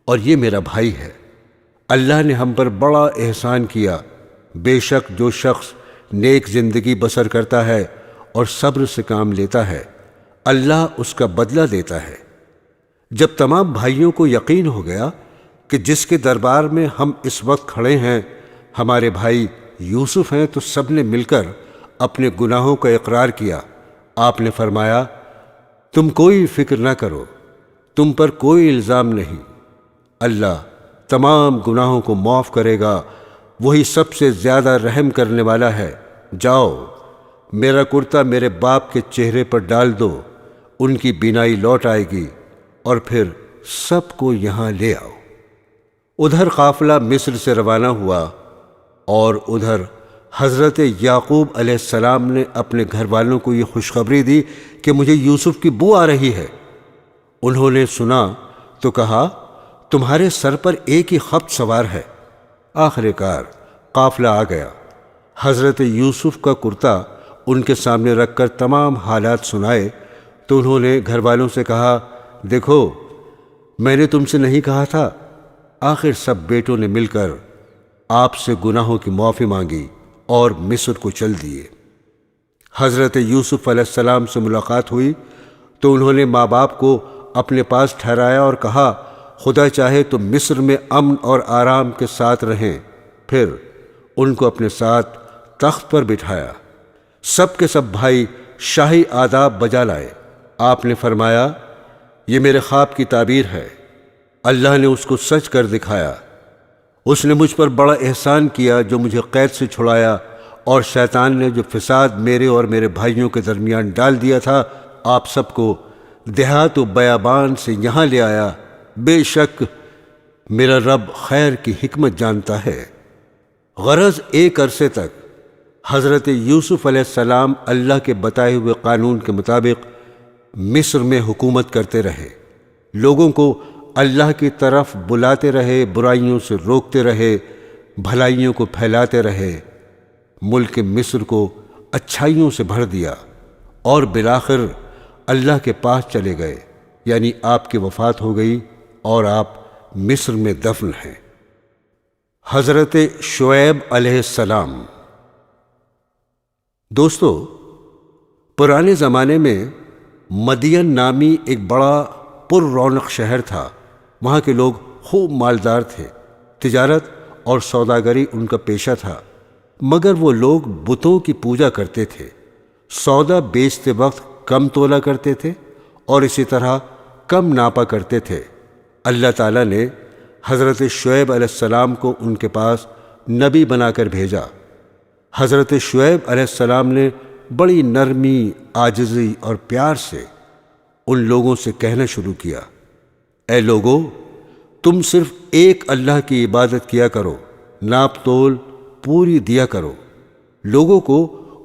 اور یہ میرا بھائی ہے۔ اللہ نے ہم پر بڑا احسان کیا۔ بے شک جو شخص نیک زندگی بسر کرتا ہے اور صبر سے کام لیتا ہے، اللہ اس کا بدلہ دیتا ہے۔ جب تمام بھائیوں کو یقین ہو گیا کہ جس کے دربار میں ہم اس وقت کھڑے ہیں ہمارے بھائی یوسف ہیں، تو سب نے مل کر اپنے گناہوں کا اقرار کیا۔ آپ نے فرمایا، تم کوئی فکر نہ کرو، تم پر کوئی الزام نہیں، اللہ تمام گناہوں کو معاف کرے گا، وہی سب سے زیادہ رحم کرنے والا ہے۔ جاؤ، میرا کرتا میرے باپ کے چہرے پر ڈال دو، ان کی بینائی لوٹ آئے گی، اور پھر سب کو یہاں لے آؤ۔ ادھر قافلہ مصر سے روانہ ہوا اور ادھر حضرت یعقوب علیہ السلام نے اپنے گھر والوں کو یہ خوشخبری دی کہ مجھے یوسف کی بو آ رہی ہے۔ انہوں نے سنا تو کہا تمہارے سر پر ایک ہی خبط سوار ہے۔ آخر کار قافلہ آ گیا۔ حضرت یوسف کا کرتا ان کے سامنے رکھ کر تمام حالات سنائے تو انہوں نے گھر والوں سے کہا دیکھو میں نے تم سے نہیں کہا تھا۔ آخر سب بیٹوں نے مل کر آپ سے گناہوں کی معافی مانگی اور مصر کو چل دیے۔ حضرت یوسف علیہ السلام سے ملاقات ہوئی تو انہوں نے ماں باپ کو اپنے پاس ٹھہرایا اور کہا خدا چاہے تو مصر میں امن اور آرام کے ساتھ رہیں۔ پھر ان کو اپنے ساتھ تخت پر بٹھایا۔ سب کے سب بھائی شاہی آداب بجا لائے۔ آپ نے فرمایا یہ میرے خواب کی تعبیر ہے، اللہ نے اس کو سچ کر دکھایا۔ اس نے مجھ پر بڑا احسان کیا جو مجھے قید سے چھڑایا، اور شیطان نے جو فساد میرے اور میرے بھائیوں کے درمیان ڈال دیا تھا آپ سب کو دیہات و بیابان سے یہاں لے آیا۔ بے شک میرا رب خیر کی حکمت جانتا ہے۔ غرض ایک عرصے تک حضرت یوسف علیہ السلام اللہ کے بتائے ہوئے قانون کے مطابق مصر میں حکومت کرتے رہے، لوگوں کو اللہ کی طرف بلاتے رہے، برائیوں سے روکتے رہے، بھلائیوں کو پھیلاتے رہے، ملک مصر کو اچھائیوں سے بھر دیا، اور بالآخر اللہ کے پاس چلے گئے، یعنی آپ کی وفات ہو گئی اور آپ مصر میں دفن ہیں۔ حضرت شعیب علیہ السلام۔ دوستو، پرانے زمانے میں مدین نامی ایک بڑا پر رونق شہر تھا۔ وہاں کے لوگ خوب مالدار تھے، تجارت اور سوداگری ان کا پیشہ تھا، مگر وہ لوگ بتوں کی پوجا کرتے تھے، سودا بیچتے وقت کم تولا کرتے تھے اور اسی طرح کم ناپا کرتے تھے۔ اللہ تعالیٰ نے حضرت شعیب علیہ السلام کو ان کے پاس نبی بنا کر بھیجا۔ حضرت شعیب علیہ السلام نے بڑی نرمی، عاجزی اور پیار سے ان لوگوں سے کہنا شروع کیا، اے لوگو، تم صرف ایک اللہ کی عبادت کیا کرو، ناپ تول پوری دیا کرو، لوگوں کو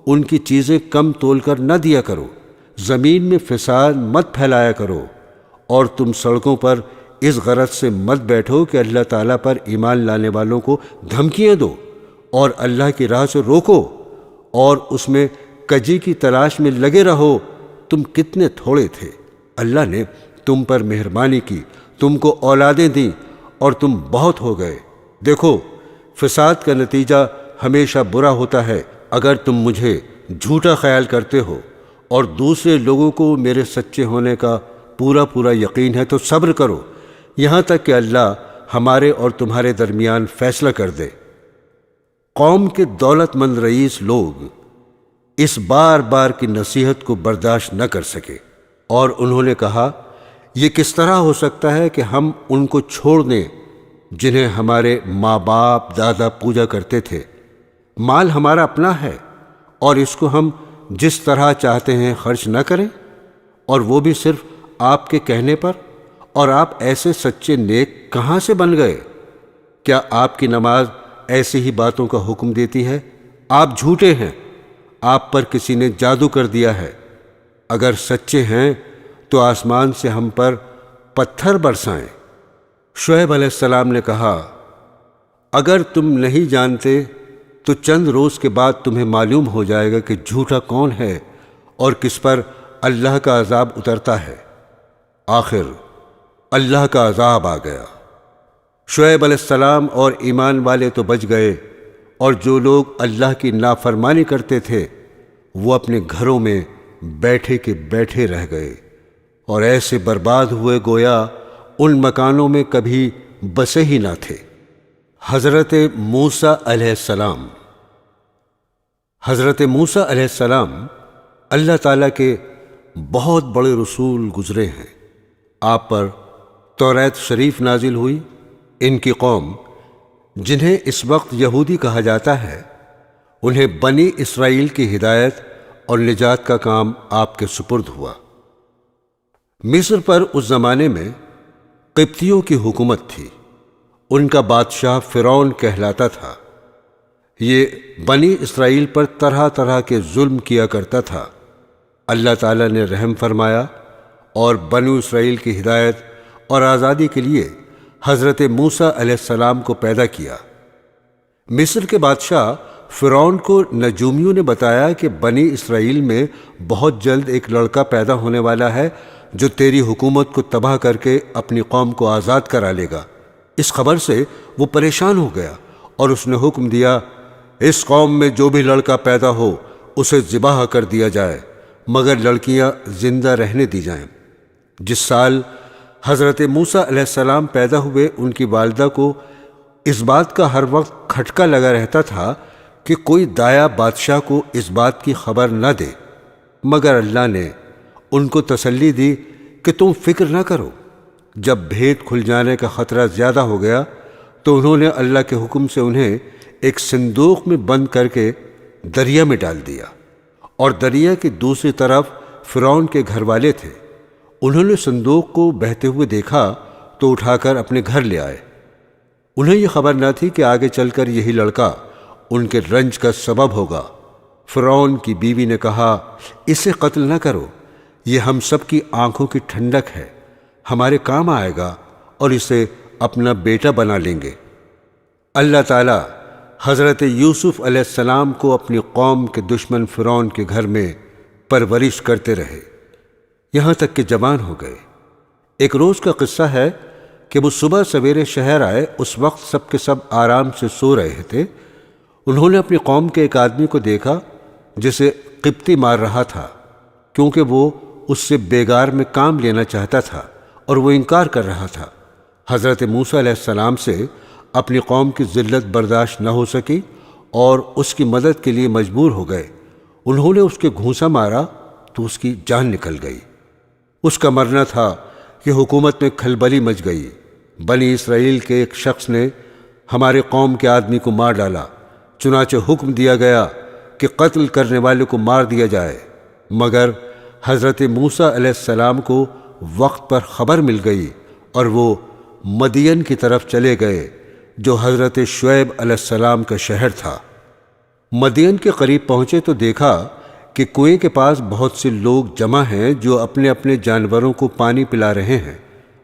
ان کی چیزیں کم تول کر نہ دیا کرو، زمین میں فساد مت پھیلایا کرو، اور تم سڑکوں پر اس غرض سے مت بیٹھو کہ اللہ تعالیٰ پر ایمان لانے والوں کو دھمکیاں دو اور اللہ کی راہ سے روکو، اور اس میں کجی کی تلاش میں لگے رہو۔ تم کتنے تھوڑے تھے، اللہ نے تم پر مہربانی کی، تم کو اولادیں دیں اور تم بہت ہو گئے۔ دیکھو، فساد کا نتیجہ ہمیشہ برا ہوتا ہے۔ اگر تم مجھے جھوٹا خیال کرتے ہو اور دوسرے لوگوں کو میرے سچے ہونے کا پورا یقین ہے تو صبر کرو، یہاں تک کہ اللہ ہمارے اور تمہارے درمیان فیصلہ کر دے۔ قوم کے دولت مند رئیس لوگ اس بار بار کی نصیحت کو برداشت نہ کر سکے، اور انہوں نے کہا یہ کس طرح ہو سکتا ہے کہ ہم ان کو چھوڑ دیں جنہیں ہمارے ماں باپ دادا پوجا کرتے تھے؟ مال ہمارا اپنا ہے اور اس کو ہم جس طرح چاہتے ہیں خرچ نہ کریں، اور وہ بھی صرف آپ کے کہنے پر؟ اور آپ ایسے سچے نیک کہاں سے بن گئے؟ کیا آپ کی نماز ایسی ہی باتوں کا حکم دیتی ہے؟ آپ جھوٹے ہیں، آپ پر کسی نے جادو کر دیا ہے۔ اگر سچے ہیں تو آسمان سے ہم پر پتھر برسائیں۔ شعیب علیہ السلام نے کہا اگر تم نہیں جانتے تو چند روز کے بعد تمہیں معلوم ہو جائے گا کہ جھوٹا کون ہے اور کس پر اللہ کا عذاب اترتا ہے۔ آخر اللہ کا عذاب آ گیا۔ شعیب علیہ السلام اور ایمان والے تو بچ گئے، اور جو لوگ اللہ کی نافرمانی کرتے تھے وہ اپنے گھروں میں بیٹھے کے بیٹھے رہ گئے، اور ایسے برباد ہوئے گویا ان مکانوں میں کبھی بسے ہی نہ تھے۔ حضرت موسیٰ علیہ السلام۔ حضرت موسیٰ علیہ السلام اللہ تعالیٰ کے بہت بڑے رسول گزرے ہیں۔ آپ پر توریت شریف نازل ہوئی۔ ان کی قوم جنہیں اس وقت یہودی کہا جاتا ہے، انہیں بنی اسرائیل کی ہدایت اور نجات کا کام آپ کے سپرد ہوا۔ مصر پر اس زمانے میں قبطیوں کی حکومت تھی۔ ان کا بادشاہ فرعون کہلاتا تھا۔ یہ بنی اسرائیل پر طرح طرح کے ظلم کیا کرتا تھا۔ اللہ تعالیٰ نے رحم فرمایا اور بنو اسرائیل کی ہدایت اور آزادی کے لیے حضرت موسیٰ علیہ السلام کو پیدا کیا۔ مصر کے بادشاہ فرعون کو نجومیوں نے بتایا کہ بنی اسرائیل میں بہت جلد ایک لڑکا پیدا ہونے والا ہے جو تیری حکومت کو تباہ کر کے اپنی قوم کو آزاد کرا لے گا۔ اس خبر سے وہ پریشان ہو گیا اور اس نے حکم دیا، اس قوم میں جو بھی لڑکا پیدا ہو اسے ذبح کر دیا جائے، مگر لڑکیاں زندہ رہنے دی جائیں۔ جس سال حضرت موسیٰ علیہ السلام پیدا ہوئے، ان کی والدہ کو اس بات کا ہر وقت کھٹکا لگا رہتا تھا کہ کوئی دایا بادشاہ کو اس بات کی خبر نہ دے، مگر اللہ نے ان کو تسلی دی کہ تم فکر نہ کرو۔ جب بھید کھل جانے کا خطرہ زیادہ ہو گیا تو انہوں نے اللہ کے حکم سے انہیں ایک صندوق میں بند کر کے دریا میں ڈال دیا، اور دریا کی دوسری طرف فرعون کے گھر والے تھے۔ انہوں نے صندوق کو بہتے ہوئے دیکھا تو اٹھا کر اپنے گھر لے آئے۔ انہیں یہ خبر نہ تھی کہ آگے چل کر یہی لڑکا ان کے رنج کا سبب ہوگا۔ فرعون کی بیوی نے کہا، اسے قتل نہ کرو، یہ ہم سب کی آنکھوں کی ٹھنڈک ہے، ہمارے کام آئے گا اور اسے اپنا بیٹا بنا لیں گے۔ اللہ تعالیٰ حضرت یوسف علیہ السلام کو اپنی قوم کے دشمن فرعون کے گھر میں پرورش کرتے رہے، یہاں تک کہ جوان ہو گئے۔ ایک روز کا قصہ ہے کہ وہ صبح سویرے شہر آئے، اس وقت سب کے سب آرام سے سو رہے تھے۔ انہوں نے اپنی قوم کے ایک آدمی کو دیکھا جسے قبطی مار رہا تھا، کیونکہ وہ اس سے بیگار میں کام لینا چاہتا تھا اور وہ انکار کر رہا تھا۔ حضرت موسیٰ علیہ السلام سے اپنی قوم کی ذلت برداشت نہ ہو سکی اور اس کی مدد کے لیے مجبور ہو گئے۔ انہوں نے اس کے گھونسا مارا تو اس کی جان نکل گئی۔ اس کا مرنا تھا کہ حکومت میں کھلبلی مچ گئی۔ بنی اسرائیل کے ایک شخص نے ہمارے قوم کے آدمی کو مار ڈالا، چنانچہ حکم دیا گیا کہ قتل کرنے والے کو مار دیا جائے، مگر حضرت موسیٰ علیہ السلام کو وقت پر خبر مل گئی اور وہ مدین کی طرف چلے گئے جو حضرت شعیب علیہ السلام کا شہر تھا۔ مدین کے قریب پہنچے تو دیکھا کہ کنویں کے پاس بہت سے لوگ جمع ہیں جو اپنے اپنے جانوروں کو پانی پلا رہے ہیں،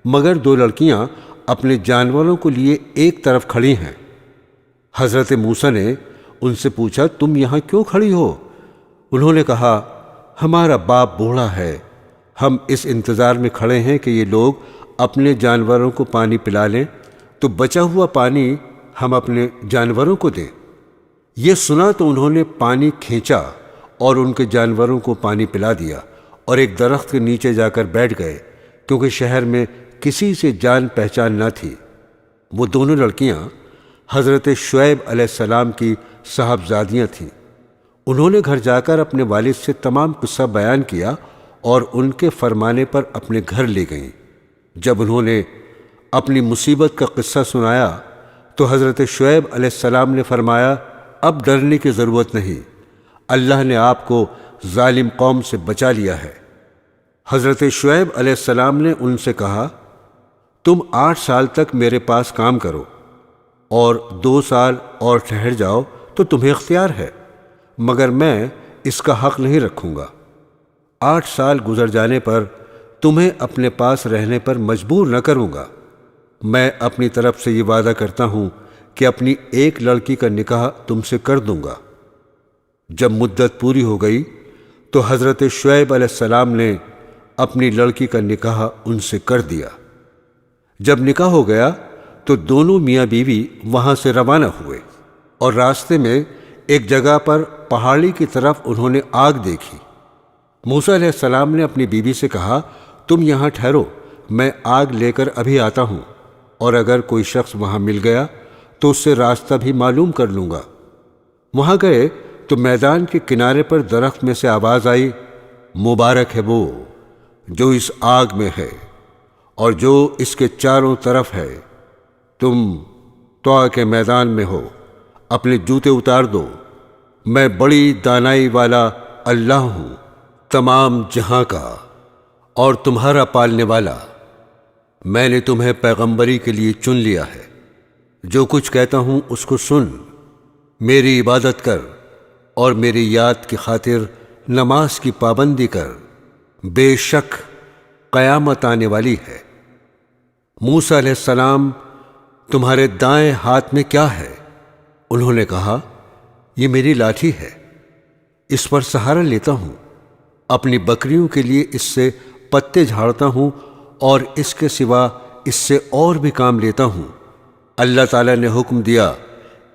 مگر دو لڑکیاں اپنے جانوروں کو لیے ایک طرف کھڑی ہیں۔ حضرت موسیٰ نے ان سے پوچھا، تم یہاں کیوں کھڑی ہو؟ انہوں نے کہا، ہمارا باپ بوڑھا ہے، ہم اس انتظار میں کھڑے ہیں کہ یہ لوگ اپنے جانوروں کو پانی پلا لیں تو بچا ہوا پانی ہم اپنے جانوروں کو دیں۔ یہ سنا تو انہوں نے پانی کھینچا اور ان کے جانوروں کو پانی پلا دیا اور ایک درخت کے نیچے جا کر بیٹھ گئے، کیونکہ شہر میں کسی سے جان پہچان نہ تھی۔ وہ دونوں لڑکیاں حضرت شعیب علیہ السلام کی صاحبزادیاں تھیں۔ انہوں نے گھر جا کر اپنے والد سے تمام قصہ بیان کیا اور ان کے فرمانے پر اپنے گھر لے گئیں۔ جب انہوں نے اپنی مصیبت کا قصہ سنایا تو حضرت شعیب علیہ السلام نے فرمایا، اب ڈرنے کی ضرورت نہیں، اللہ نے آپ کو ظالم قوم سے بچا لیا ہے۔ حضرت شعیب علیہ السلام نے ان سے کہا، تم 8 سال تک میرے پاس کام کرو اور 2 سال اور ٹھہر جاؤ تو تمہیں اختیار ہے، مگر میں اس کا حق نہیں رکھوں گا۔ 8 سال گزر جانے پر تمہیں اپنے پاس رہنے پر مجبور نہ کروں گا۔ میں اپنی طرف سے یہ وعدہ کرتا ہوں کہ اپنی ایک لڑکی کا نکاح تم سے کر دوں گا۔ جب مدت پوری ہو گئی تو حضرت شعیب علیہ السلام نے اپنی لڑکی کا نکاح ان سے کر دیا۔ جب نکاح ہو گیا تو دونوں میاں بیوی وہاں سے روانہ ہوئے اور راستے میں ایک جگہ پر پہاڑی کی طرف انہوں نے آگ دیکھی۔ موسیٰ علیہ السلام نے اپنی بیوی سے کہا، تم یہاں ٹھہرو، میں آگ لے کر ابھی آتا ہوں، اور اگر کوئی شخص وہاں مل گیا تو اس سے راستہ بھی معلوم کر لوں گا۔ وہاں گئے تو میدان کے کنارے پر درخت میں سے آواز آئی، مبارک ہے وہ جو اس آگ میں ہے اور جو اس کے چاروں طرف ہے۔ تم طوع کے میدان میں ہو، اپنے جوتے اتار دو، میں بڑی دانائی والا اللہ ہوں، تمام جہاں کا اور تمہارا پالنے والا۔ میں نے تمہیں پیغمبری کے لیے چن لیا ہے، جو کچھ کہتا ہوں اس کو سن، میری عبادت کر اور میری یاد کی خاطر نماز کی پابندی کر، بے شک قیامت آنے والی ہے۔ موسیٰ علیہ السلام، تمہارے دائیں ہاتھ میں کیا ہے؟ انہوں نے کہا، یہ میری لاٹھی ہے، اس پر سہارا لیتا ہوں، اپنی بکریوں کے لیے اس سے پتے جھاڑتا ہوں اور اس کے سوا اس سے اور بھی کام لیتا ہوں۔ اللہ تعالیٰ نے حکم دیا،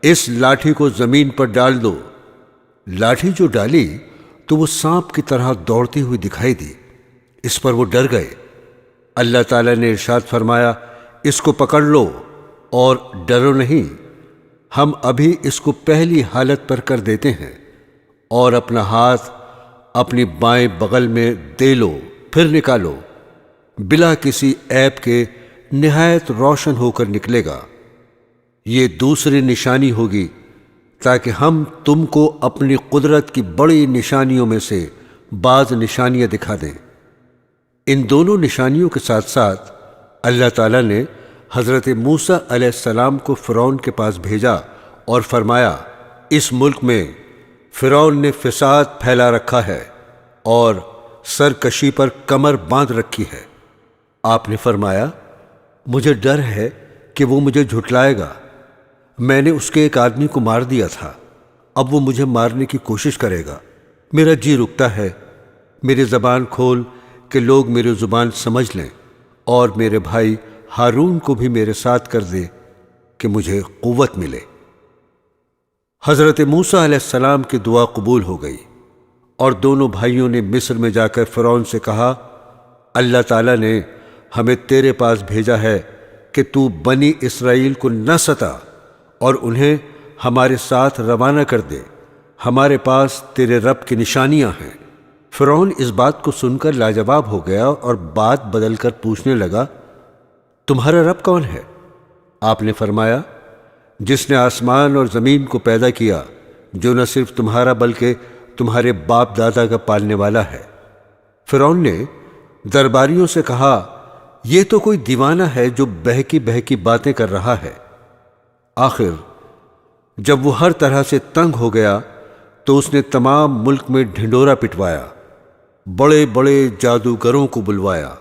اس لاٹھی کو زمین پر ڈال دو۔ لاٹھی جو ڈالی تو وہ سانپ کی طرح دوڑتی ہوئی دکھائی دی۔ اس پر وہ ڈر گئے۔ اللہ تعالیٰ نے ارشاد فرمایا، اس کو پکڑ لو اور ڈرو نہیں، ہم ابھی اس کو پہلی حالت پر کر دیتے ہیں، اور اپنا ہاتھ اپنی بائیں بغل میں دے لو، پھر نکالو، بلا کسی عیب کے نہایت روشن ہو کر نکلے گا۔ یہ دوسری نشانی ہوگی تاکہ ہم تم کو اپنی قدرت کی بڑی نشانیوں میں سے بعض نشانیاں دکھا دیں۔ ان دونوں نشانیوں کے ساتھ ساتھ اللہ تعالیٰ نے حضرت موسیٰ علیہ السلام کو فرعون کے پاس بھیجا اور فرمایا، اس ملک میں فرعون نے فساد پھیلا رکھا ہے اور سرکشی پر کمر باندھ رکھی ہے۔ آپ نے فرمایا، مجھے ڈر ہے کہ وہ مجھے جھٹلائے گا۔ میں نے اس کے ایک آدمی کو مار دیا تھا، اب وہ مجھے مارنے کی کوشش کرے گا۔ میرا جی رکتا ہے، میری زبان کھول کہ لوگ میری زبان سمجھ لیں، اور میرے بھائی ہارون کو بھی میرے ساتھ کر دے کہ مجھے قوت ملے۔ حضرت موسیٰ علیہ السلام کی دعا قبول ہو گئی، اور دونوں بھائیوں نے مصر میں جا کر فرعون سے کہا، اللہ تعالیٰ نے ہمیں تیرے پاس بھیجا ہے کہ تو بنی اسرائیل کو نہ ستا اور انہیں ہمارے ساتھ روانہ کر دے، ہمارے پاس تیرے رب کی نشانیاں ہیں۔ فرعون اس بات کو سن کر لاجواب ہو گیا اور بات بدل کر پوچھنے لگا، تمہارا رب کون ہے؟ آپ نے فرمایا، جس نے آسمان اور زمین کو پیدا کیا، جو نہ صرف تمہارا بلکہ تمہارے باپ دادا کا پالنے والا ہے۔ فرعون نے درباریوں سے کہا، یہ تو کوئی دیوانہ ہے جو بہکی بہکی باتیں کر رہا ہے۔ آخر جب وہ ہر طرح سے تنگ ہو گیا تو اس نے تمام ملک میں ڈھنڈورا پٹوایا، بڑے بڑے جادوگروں کو بلوایا۔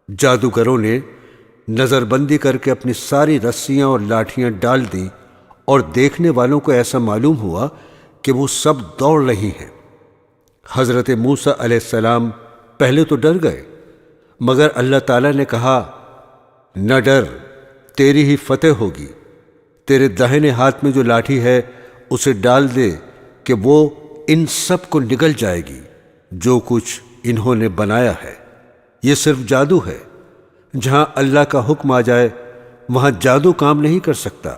جادوگروں نے نظر بندی کر کے اپنی ساری رسیاں اور لاٹھیاں ڈال دیں، اور دیکھنے والوں کو ایسا معلوم ہوا کہ وہ سب دوڑ رہی ہیں۔ حضرت موسیٰ علیہ السلام پہلے تو ڈر گئے، مگر اللہ تعالیٰ نے کہا، نہ ڈر، تیری ہی فتح ہوگی۔ تیرے داہنے ہاتھ میں جو لاٹھی ہے اسے ڈال دے کہ وہ ان سب کو نگل جائے گی جو کچھ انہوں نے بنایا ہے۔ یہ صرف جادو ہے، جہاں اللہ کا حکم آ جائے وہاں جادو کام نہیں کر سکتا۔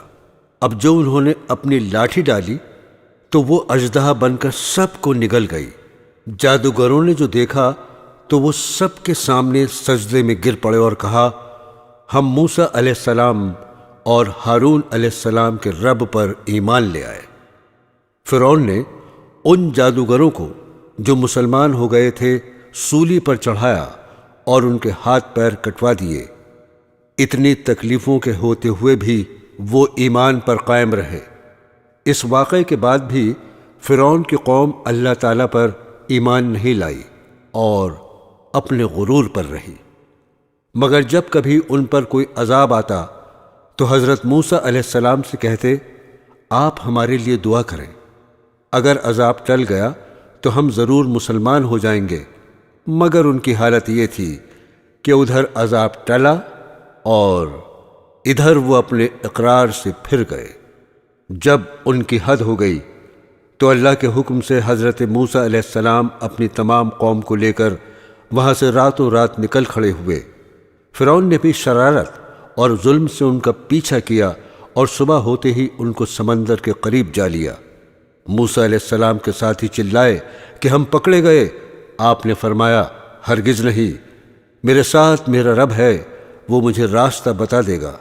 اب جو انہوں نے اپنی لاٹھی ڈالی تو وہ اژدہا بن کر سب کو نگل گئی۔ جادوگروں نے جو دیکھا تو وہ سب کے سامنے سجدے میں گر پڑے اور کہا، ہم موسیٰ علیہ السلام اور ہارون علیہ السلام کے رب پر ایمان لے آئے۔ فرعون نے ان جادوگروں کو جو مسلمان ہو گئے تھے سولی پر چڑھایا اور ان کے ہاتھ پیر کٹوا دیے۔ اتنی تکلیفوں کے ہوتے ہوئے بھی وہ ایمان پر قائم رہے۔ اس واقعے کے بعد بھی فرعون کی قوم اللہ تعالیٰ پر ایمان نہیں لائی اور اپنے غرور پر رہی، مگر جب کبھی ان پر کوئی عذاب آتا تو حضرت موسیٰ علیہ السلام سے کہتے، آپ ہمارے لیے دعا کریں، اگر عذاب ٹل گیا تو ہم ضرور مسلمان ہو جائیں گے۔ مگر ان کی حالت یہ تھی کہ ادھر عذاب ٹلا اور ادھر وہ اپنے اقرار سے پھر گئے۔ جب ان کی حد ہو گئی تو اللہ کے حکم سے حضرت موسیٰ علیہ السلام اپنی تمام قوم کو لے کر وہاں سے راتوں رات نکل کھڑے ہوئے۔ فرعون نے بھی شرارت اور ظلم سے ان کا پیچھا کیا اور صبح ہوتے ہی ان کو سمندر کے قریب جا لیا۔ موسیٰ علیہ السلام کے ساتھی چلائے کہ ہم پکڑے گئے۔ آپ نے فرمایا، ہرگز نہیں، میرے ساتھ میرا رب ہے، وہ مجھے راستہ بتا دے گا۔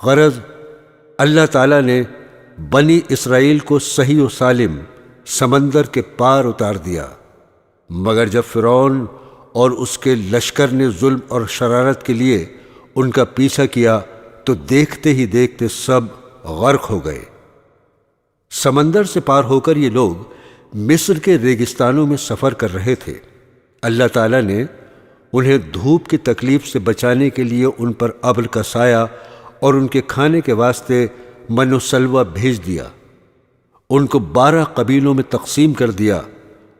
غرض اللہ تعالیٰ نے بنی اسرائیل کو صحیح و سالم سمندر کے پار اتار دیا، مگر جب فرعون اور اس کے لشکر نے ظلم اور شرارت کے لیے ان کا پیچھا کیا تو دیکھتے ہی دیکھتے سب غرق ہو گئے۔ سمندر سے پار ہو کر یہ لوگ مصر کے ریگستانوں میں سفر کر رہے تھے۔ اللہ تعالیٰ نے انہیں دھوپ کی تکلیف سے بچانے کے لیے ان پر ابر کا سایہ اور ان کے کھانے کے واسطے من و سلوہ بھیج دیا۔ ان کو 12 قبیلوں میں تقسیم کر دیا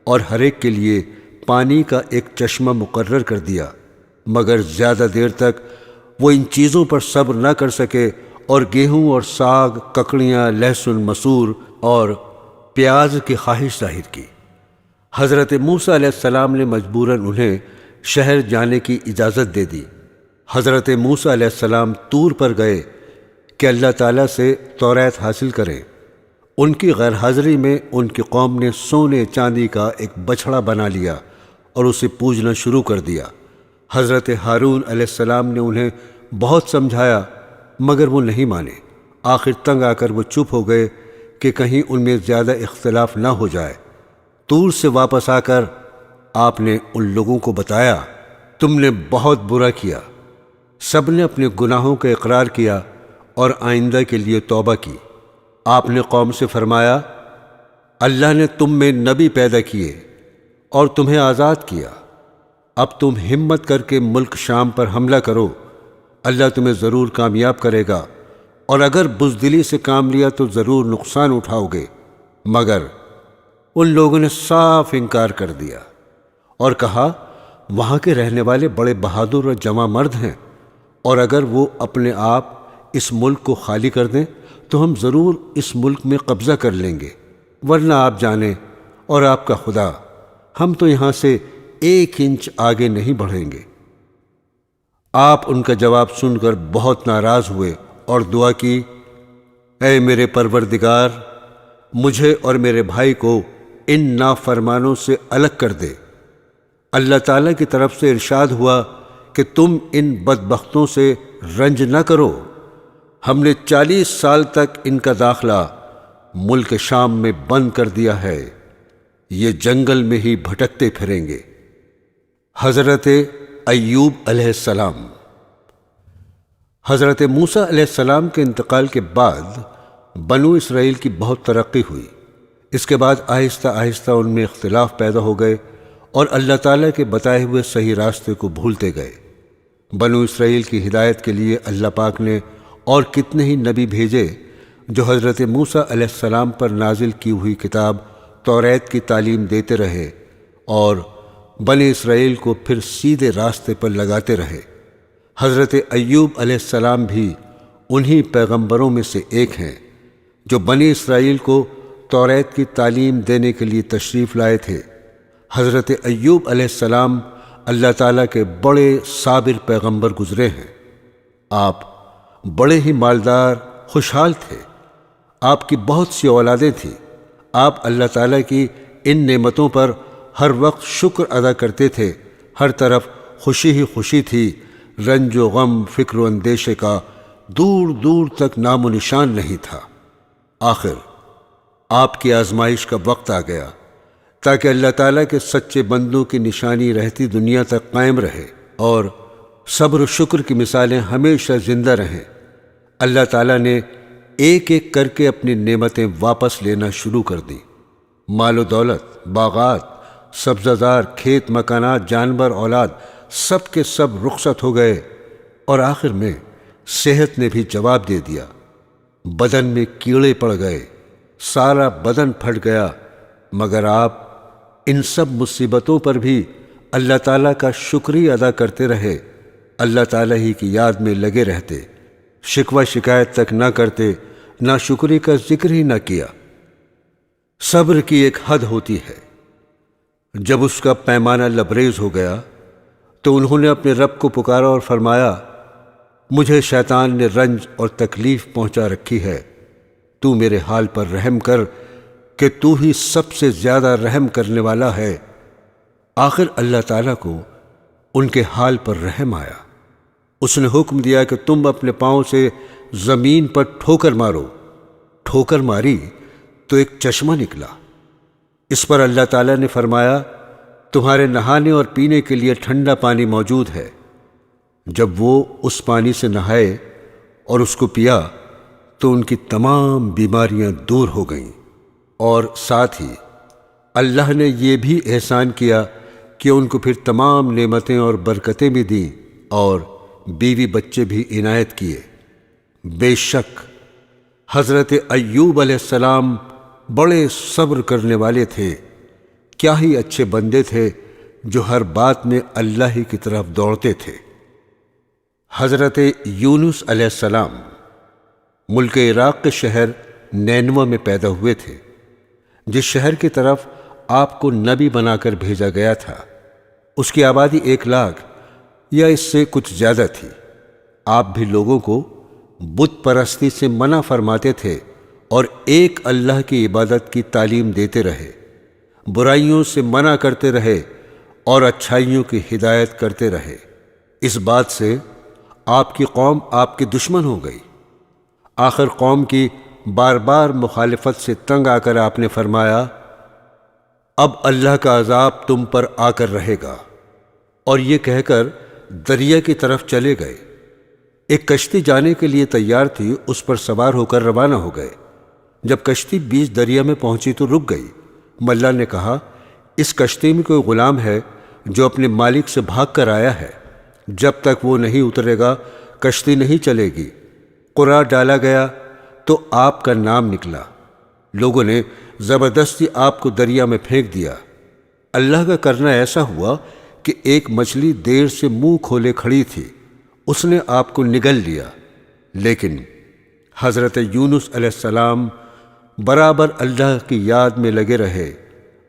اور ہر ایک کے لیے پانی کا ایک چشمہ مقرر کر دیا، مگر زیادہ دیر تک وہ ان چیزوں پر صبر نہ کر سکے اور گیہوں اور ساگ، ککڑیاں، لہسن، مسور اور پیاز کی خواہش ظاہر کی۔ حضرت موسیٰ علیہ السلام نے مجبوراً انہیں شہر جانے کی اجازت دے دی۔ حضرت موسیٰ علیہ السلام طور پر گئے کہ اللہ تعالیٰ سے توریت حاصل کریں۔ ان کی غیر حاضری میں ان کی قوم نے سونے چاندی کا ایک بچھڑا بنا لیا اور اسے پوجنا شروع کر دیا۔ حضرت ہارون علیہ السلام نے انہیں بہت سمجھایا مگر وہ نہیں مانے۔ آخر تنگ آ کر وہ چپ ہو گئے کہ کہیں ان میں زیادہ اختلاف نہ ہو جائے۔ طور سے واپس آ کر آپ نے ان لوگوں کو بتایا، تم نے بہت برا کیا۔ سب نے اپنے گناہوں کا اقرار کیا اور آئندہ کے لیے توبہ کی۔ آپ نے قوم سے فرمایا، اللہ نے تم میں نبی پیدا کیے اور تمہیں آزاد کیا۔ اب تم ہمت کر کے ملک شام پر حملہ کرو، اللہ تمہیں ضرور کامیاب کرے گا، اور اگر بزدلی سے کام لیا تو ضرور نقصان اٹھاؤ گے۔ مگر ان لوگوں نے صاف انکار کر دیا اور کہا، وہاں کے رہنے والے بڑے بہادر اور جواں مرد ہیں، اور اگر وہ اپنے آپ اس ملک کو خالی کر دیں تو ہم ضرور اس ملک میں قبضہ کر لیں گے، ورنہ آپ جانیں اور آپ کا خدا، ہم تو یہاں سے 1 انچ آگے نہیں بڑھیں گے۔ آپ ان کا جواب سن کر بہت ناراض ہوئے اور دعا کی، اے میرے پروردگار، مجھے اور میرے بھائی کو ان نافرمانوں سے الگ کر دے۔ اللہ تعالیٰ کی طرف سے ارشاد ہوا کہ تم ان بدبختوں سے رنج نہ کرو، ہم نے 40 سال تک ان کا داخلہ ملک شام میں بند کر دیا ہے، یہ جنگل میں ہی بھٹکتے پھریں گے۔ حضرت ایوب علیہ السلام۔ حضرت موسیٰ علیہ السلام کے انتقال کے بعد بنو اسرائیل کی بہت ترقی ہوئی۔ اس کے بعد آہستہ آہستہ ان میں اختلاف پیدا ہو گئے اور اللہ تعالیٰ کے بتائے ہوئے صحیح راستے کو بھولتے گئے۔ بنو اسرائیل کی ہدایت کے لیے اللہ پاک نے اور کتنے ہی نبی بھیجے جو حضرت موسیٰ علیہ السلام پر نازل کی ہوئی کتاب توریت کی تعلیم دیتے رہے اور بنی اسرائیل کو پھر سیدھے راستے پر لگاتے رہے۔ حضرت ایوب علیہ السلام بھی انہی پیغمبروں میں سے ایک ہیں جو بنی اسرائیل کو توریت کی تعلیم دینے کے لیے تشریف لائے تھے۔ حضرت ایوب علیہ السلام اللہ تعالیٰ کے بڑے صابر پیغمبر گزرے ہیں۔ آپ بڑے ہی مالدار، خوشحال تھے۔ آپ کی بہت سی اولادیں تھیں۔ آپ اللہ تعالیٰ کی ان نعمتوں پر ہر وقت شکر ادا کرتے تھے۔ ہر طرف خوشی ہی خوشی تھی، رنج و غم، فکر و اندیشے کا دور دور تک نام و نشان نہیں تھا۔ آخر آپ کی آزمائش کا وقت آ گیا تاکہ اللہ تعالیٰ کے سچے بندوں کی نشانی رہتی دنیا تک قائم رہے اور صبر و شکر کی مثالیں ہمیشہ زندہ رہیں۔ اللہ تعالیٰ نے ایک ایک کر کے اپنی نعمتیں واپس لینا شروع کر دیں۔ مال و دولت، باغات، سبزہ زار، کھیت مکانات، جانور، اولاد، سب کے سب رخصت ہو گئے، اور آخر میں صحت نے بھی جواب دے دیا۔ بدن میں کیڑے پڑ گئے، سارا بدن پھٹ گیا، مگر آپ ان سب مصیبتوں پر بھی اللہ تعالیٰ کا شکریہ ادا کرتے رہے، اللہ تعالیٰ ہی کی یاد میں لگے رہتے، شکوہ شکایت تک نہ کرتے، نہ شکری کا ذکر ہی نہ کیا۔ صبر کی ایک حد ہوتی ہے، جب اس کا پیمانہ لبریز ہو گیا تو انہوں نے اپنے رب کو پکارا اور فرمایا، مجھے شیطان نے رنج اور تکلیف پہنچا رکھی ہے، تو میرے حال پر رحم کر کہ تو ہی سب سے زیادہ رحم کرنے والا ہے۔ آخر اللہ تعالیٰ کو ان کے حال پر رحم آیا۔ اس نے حکم دیا کہ تم اپنے پاؤں سے زمین پر ٹھوکر مارو۔ ٹھوکر ماری تو ایک چشمہ نکلا۔ اس پر اللہ تعالیٰ نے فرمایا، تمہارے نہانے اور پینے کے لیے ٹھنڈا پانی موجود ہے۔ جب وہ اس پانی سے نہائے اور اس کو پیا تو ان کی تمام بیماریاں دور ہو گئیں۔ اور ساتھ ہی اللہ نے یہ بھی احسان کیا کہ ان کو پھر تمام نعمتیں اور برکتیں بھی دیں اور بیوی بچے بھی عنایت کیے۔ بے شک حضرت ایوب علیہ السلام بڑے صبر کرنے والے تھے، کیا ہی اچھے بندے تھے جو ہر بات میں اللہ ہی کی طرف دوڑتے تھے۔ حضرت یونس علیہ السلام ملک عراق کے شہر نینوہ میں پیدا ہوئے تھے، جس شہر کی طرف آپ کو نبی بنا کر بھیجا گیا تھا۔ اس کی آبادی 1,00,000 یا اس سے کچھ زیادہ تھی۔ آپ بھی لوگوں کو بت پرستی سے منع فرماتے تھے اور ایک اللہ کی عبادت کی تعلیم دیتے رہے، برائیوں سے منع کرتے رہے اور اچھائیوں کی ہدایت کرتے رہے۔ اس بات سے آپ کی قوم آپ کی دشمن ہو گئی۔ آخر قوم کی بار بار مخالفت سے تنگ آ کر آپ نے فرمایا، اب اللہ کا عذاب تم پر آ کر رہے گا، اور یہ کہہ کر دریا کی طرف چلے گئے۔ ایک کشتی جانے کے لیے تیار تھی، اس پر سوار ہو کر روانہ ہو گئے۔ جب کشتی بیچ دریا میں پہنچی تو رک گئی۔ ملا نے کہا، اس کشتی میں کوئی غلام ہے جو اپنے مالک سے بھاگ کر آیا ہے، جب تک وہ نہیں اترے گا کشتی نہیں چلے گی۔ قرعہ ڈالا گیا تو آپ کا نام نکلا۔ لوگوں نے زبردستی آپ کو دریا میں پھینک دیا۔ اللہ کا کرنا ایسا ہوا کہ ایک مچھلی دیر سے منہ کھولے کھڑی تھی، اس نے آپ کو نگل لیا، لیکن حضرت یونس علیہ السلام برابر اللہ کی یاد میں لگے رہے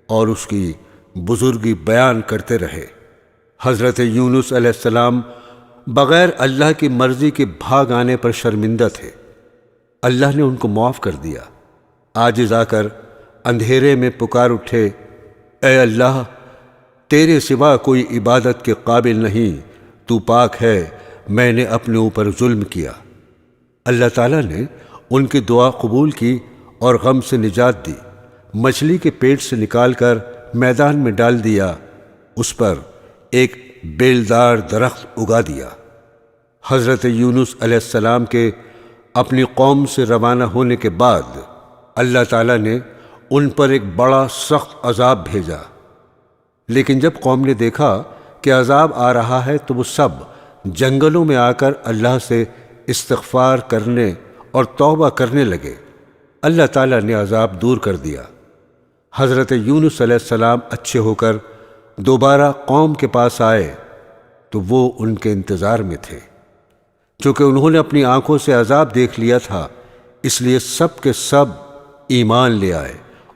اور اس کی بزرگی بیان کرتے رہے۔ حضرت یونس علیہ السلام بغیر اللہ کی مرضی کے بھاگ آنے پر شرمندہ تھے۔ اللہ نے ان کو معاف کر دیا۔ عاجز آ کر اندھیرے میں پکار اٹھے، اے اللہ، تیرے سوا کوئی عبادت کے قابل نہیں، تو پاک ہے، میں نے اپنے اوپر ظلم کیا۔ اللہ تعالیٰ نے ان کی دعا قبول کی اور غم سے نجات دی۔ مچھلی کے پیٹ سے نکال کر میدان میں ڈال دیا، اس پر ایک بیلدار درخت اگا دیا۔ حضرت یونس علیہ السلام کے اپنی قوم سے روانہ ہونے کے بعد اللہ تعالیٰ نے ان پر ایک بڑا سخت عذاب بھیجا، لیکن جب قوم نے دیکھا کہ عذاب آ رہا ہے تو وہ سب جنگلوں میں آ کر اللہ سے استغفار کرنے اور توبہ کرنے لگے۔ اللہ تعالیٰ نے عذاب دور کر دیا۔ حضرت یونس علیہ السلام اچھے ہو کر دوبارہ قوم کے پاس آئے تو وہ ان کے انتظار میں تھے۔ چونکہ انہوں نے اپنی آنکھوں سے عذاب دیکھ لیا تھا، اس لیے سب کے سب ایمان لے آئے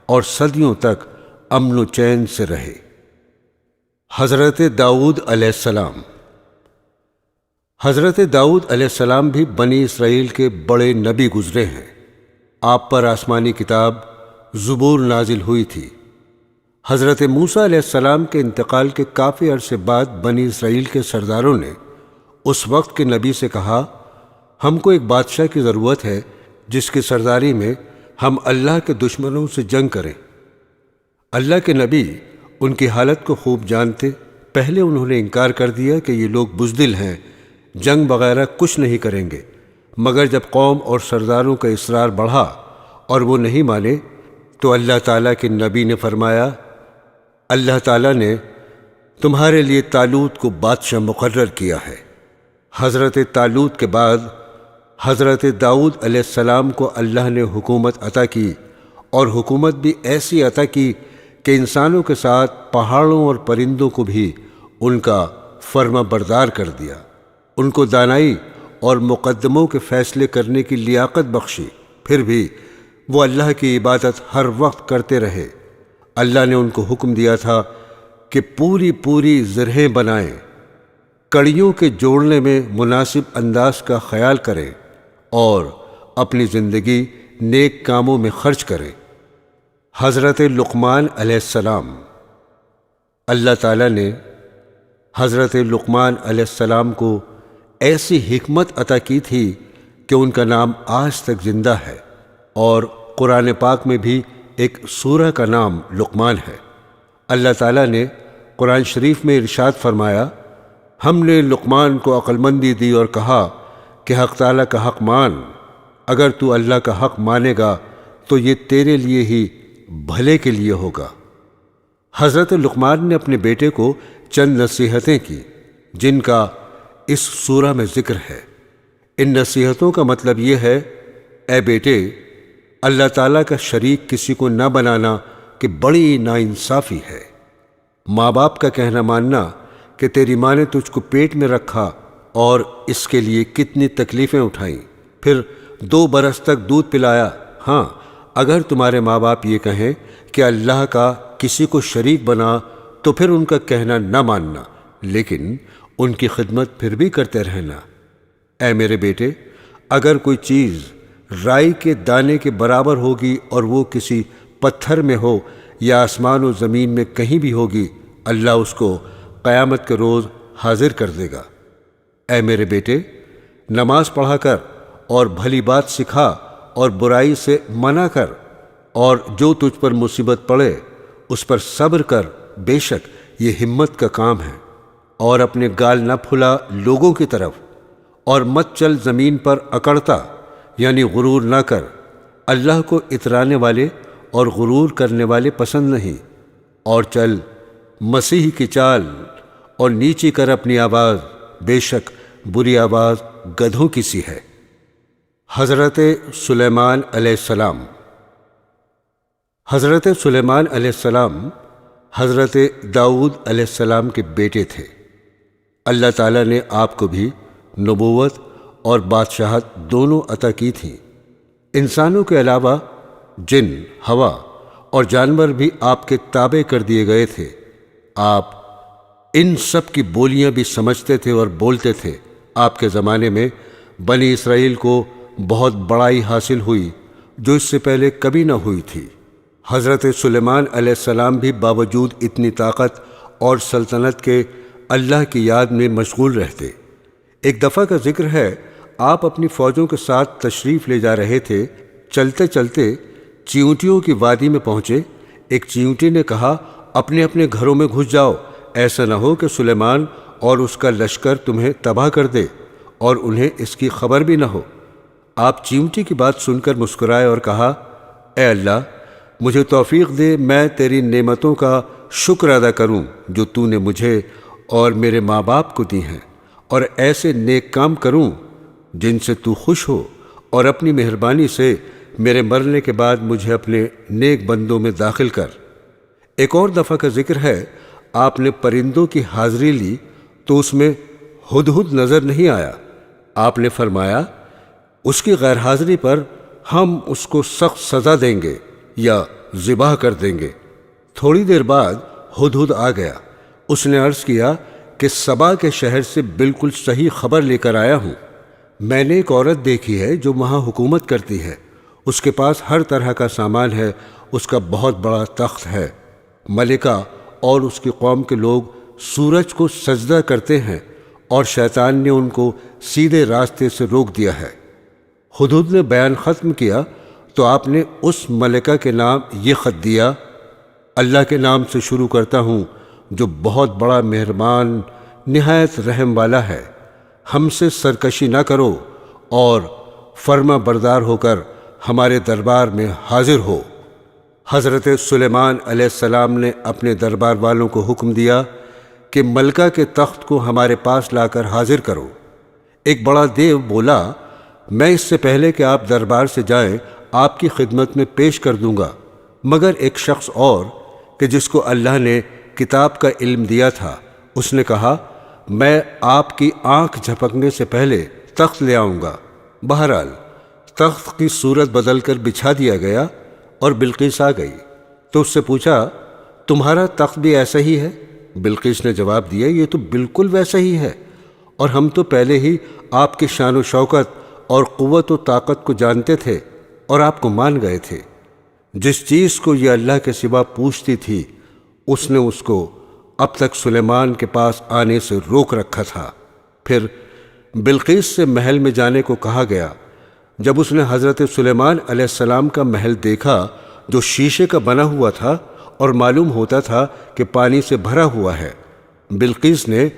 اور صدیوں تک امن و چین سے رہے۔ حضرت داؤد علیہ السلام حضرت داؤد علیہ السلام بھی بنی اسرائیل کے بڑے نبی گزرے ہیں۔ آپ پر آسمانی کتاب زبور نازل ہوئی تھی۔ حضرت موسیٰ علیہ السلام کے انتقال کے کافی عرصے بعد بنی اسرائیل کے سرداروں نے اس وقت کے نبی سے کہا، ہم کو ایک بادشاہ کی ضرورت ہے جس کی سرداری میں ہم اللہ کے دشمنوں سے جنگ کریں۔ اللہ کے نبی ان کی حالت کو خوب جانتے، پہلے انہوں نے انکار کر دیا کہ یہ لوگ بزدل ہیں، جنگ وغیرہ کچھ نہیں کریں گے، مگر جب قوم اور سرداروں کا اصرار بڑھا اور وہ نہیں مانے تو اللہ تعالیٰ کے نبی نے فرمایا، اللہ تعالیٰ نے تمہارے لیے طالوت کو بادشاہ مقرر کیا ہے۔ حضرت طالوت کے بعد حضرت داؤد علیہ السلام کو اللہ نے حکومت عطا کی، اور حکومت بھی ایسی عطا کی کہ انسانوں کے ساتھ پہاڑوں اور پرندوں کو بھی ان کا فرما بردار کر دیا۔ ان کو دانائی اور مقدموں کے فیصلے کرنے کی لیاقت بخشی، پھر بھی وہ اللہ کی عبادت ہر وقت کرتے رہے۔ اللہ نے ان کو حکم دیا تھا کہ پوری زرہیں بنائیں، کڑیوں کے جوڑنے میں مناسب انداز کا خیال کریں اور اپنی زندگی نیک کاموں میں خرچ کریں۔ حضرت لقمان علیہ السلام اللہ تعالیٰ نے حضرت لقمان علیہ السلام کو ایسی حکمت عطا کی تھی کہ ان کا نام آج تک زندہ ہے، اور قرآن پاک میں بھی ایک سورہ کا نام لقمان ہے۔ اللہ تعالیٰ نے قرآن شریف میں ارشاد فرمایا، ہم نے لقمان کو عقل مندی دی اور کہا کہ حق تعالیٰ کا حق مان، اگر تو اللہ کا حق مانے گا تو یہ تیرے لیے ہی بھلے کے لیے ہوگا۔ حضرت لقمان نے اپنے بیٹے کو چند نصیحتیں کی جن کا اس سورہ میں ذکر ہے۔ ان نصیحتوں کا مطلب یہ ہے، اے بیٹے، اللہ تعالیٰ کا شریک کسی کو نہ بنانا کہ بڑی ناانصافی ہے۔ ماں باپ کا کہنا ماننا کہ تیری ماں نے تجھ کو پیٹ میں رکھا اور اس کے لیے کتنی تکلیفیں اٹھائیں، پھر 2 برس تک دودھ پلایا۔ ہاں، اگر تمہارے ماں باپ یہ کہیں کہ اللہ کا کسی کو شریک بنا تو پھر ان کا کہنا نہ ماننا، لیکن ان کی خدمت پھر بھی کرتے رہنا۔ اے میرے بیٹے، اگر کوئی چیز رائی کے دانے کے برابر ہوگی اور وہ کسی پتھر میں ہو یا آسمان و زمین میں کہیں بھی ہوگی، اللہ اس کو قیامت کے روز حاضر کر دے گا۔ اے میرے بیٹے، نماز پڑھا کر اور بھلی بات سکھا اور برائی سے منع کر، اور جو تجھ پر مصیبت پڑے اس پر صبر کر، بے شک یہ ہمت کا کام ہے۔ اور اپنے گال نہ پھلا لوگوں کی طرف، اور مت چل زمین پر اکڑتا، یعنی غرور نہ کر۔ اللہ کو اترانے والے اور غرور کرنے والے پسند نہیں۔ اور چل مسیح کی چال اور نیچی کر اپنی آواز، بے شک بری آواز گدھوں کی سی ہے۔ حضرت سلیمان علیہ السلام۔ حضرت سلیمان علیہ السلام حضرت داؤد علیہ السلام کے بیٹے تھے۔ اللہ تعالیٰ نے آپ کو بھی نبوت اور بادشاہت دونوں عطا کی تھیں۔ انسانوں کے علاوہ جن، ہوا اور جانور بھی آپ کے تابع کر دیے گئے تھے۔ آپ ان سب کی بولیاں بھی سمجھتے تھے اور بولتے تھے۔ آپ کے زمانے میں بنی اسرائیل کو بہت بڑائی حاصل ہوئی جو اس سے پہلے کبھی نہ ہوئی تھی۔ حضرت سلیمان علیہ السلام بھی باوجود اتنی طاقت اور سلطنت کے اللہ کی یاد میں مشغول رہتے۔ ایک دفعہ کا ذکر ہے، آپ اپنی فوجوں کے ساتھ تشریف لے جا رہے تھے۔ چلتے چلتے چیونٹیوں کی وادی میں پہنچے۔ ایک چیونٹی نے کہا، اپنے اپنے گھروں میں گھس جاؤ، ایسا نہ ہو کہ سلیمان اور اس کا لشکر تمہیں تباہ کر دے اور انہیں اس کی خبر بھی نہ ہو۔ آپ چیونٹی کی بات سن کر مسکرائے اور کہا، اے اللہ، مجھے توفیق دے، میں تیری نعمتوں کا شکر ادا کروں جو تو نے مجھے اور میرے ماں باپ کو دی ہیں، اور ایسے نیک کام کروں جن سے تو خوش ہو، اور اپنی مہربانی سے میرے مرنے کے بعد مجھے اپنے نیک بندوں میں داخل کر۔ ایک اور دفعہ کا ذکر ہے، آپ نے پرندوں کی حاضری لی تو اس میں ہدہد نظر نہیں آیا۔ آپ نے فرمایا، اس کی غیر حاضری پر ہم اس کو سخت سزا دیں گے یا ذبح کر دیں گے۔ تھوڑی دیر بعد ہدہد آ گیا۔ اس نے عرض کیا کہ سبا کے شہر سے بالکل صحیح خبر لے کر آیا ہوں۔ میں نے ایک عورت دیکھی ہے جو وہاں حکومت کرتی ہے۔ اس کے پاس ہر طرح کا سامان ہے، اس کا بہت بڑا تخت ہے۔ ملکہ اور اس کی قوم کے لوگ سورج کو سجدہ کرتے ہیں، اور شیطان نے ان کو سیدھے راستے سے روک دیا ہے۔ ہدہد نے بیان ختم کیا تو آپ نے اس ملکہ کے نام یہ خط دیا، اللہ کے نام سے شروع کرتا ہوں جو بہت بڑا مہربان نہایت رحم والا ہے۔ ہم سے سرکشی نہ کرو اور فرما بردار ہو کر ہمارے دربار میں حاضر ہو۔ حضرت سلیمان علیہ السلام نے اپنے دربار والوں کو حکم دیا کہ ملکہ کے تخت کو ہمارے پاس لا کر حاضر کرو۔ ایک بڑا دیو بولا، میں اس سے پہلے کہ آپ دربار سے جائیں آپ کی خدمت میں پیش کر دوں گا، مگر ایک شخص اور کہ جس کو اللہ نے کتاب کا علم دیا تھا، اس نے کہا، میں آپ کی آنکھ جھپکنے سے پہلے تخت لے آؤں گا۔ بہرحال تخت کی صورت بدل کر بچھا دیا گیا اور بلقیس آ گئی تو اس سے پوچھا، تمہارا تخت بھی ایسا ہی ہے؟ بلقیس نے جواب دیا، یہ تو بالکل ویسا ہی ہے، اور ہم تو پہلے ہی آپ کی شان و شوکت اور قوت و طاقت کو جانتے تھے اور آپ کو مان گئے تھے۔ جس چیز کو یہ اللہ کے سوا پوچھتی تھی اس نے اس کو اب تک سلیمان کے پاس آنے سے روک رکھا تھا۔ پھر بلقیس سے محل میں جانے کو کہا گیا۔ جب اس نے حضرت سلیمان علیہ السلام کا محل دیکھا جو شیشے کا بنا ہوا تھا اور معلوم ہوتا تھا کہ پانی سے بھرا ہوا ہے، بلقیس نے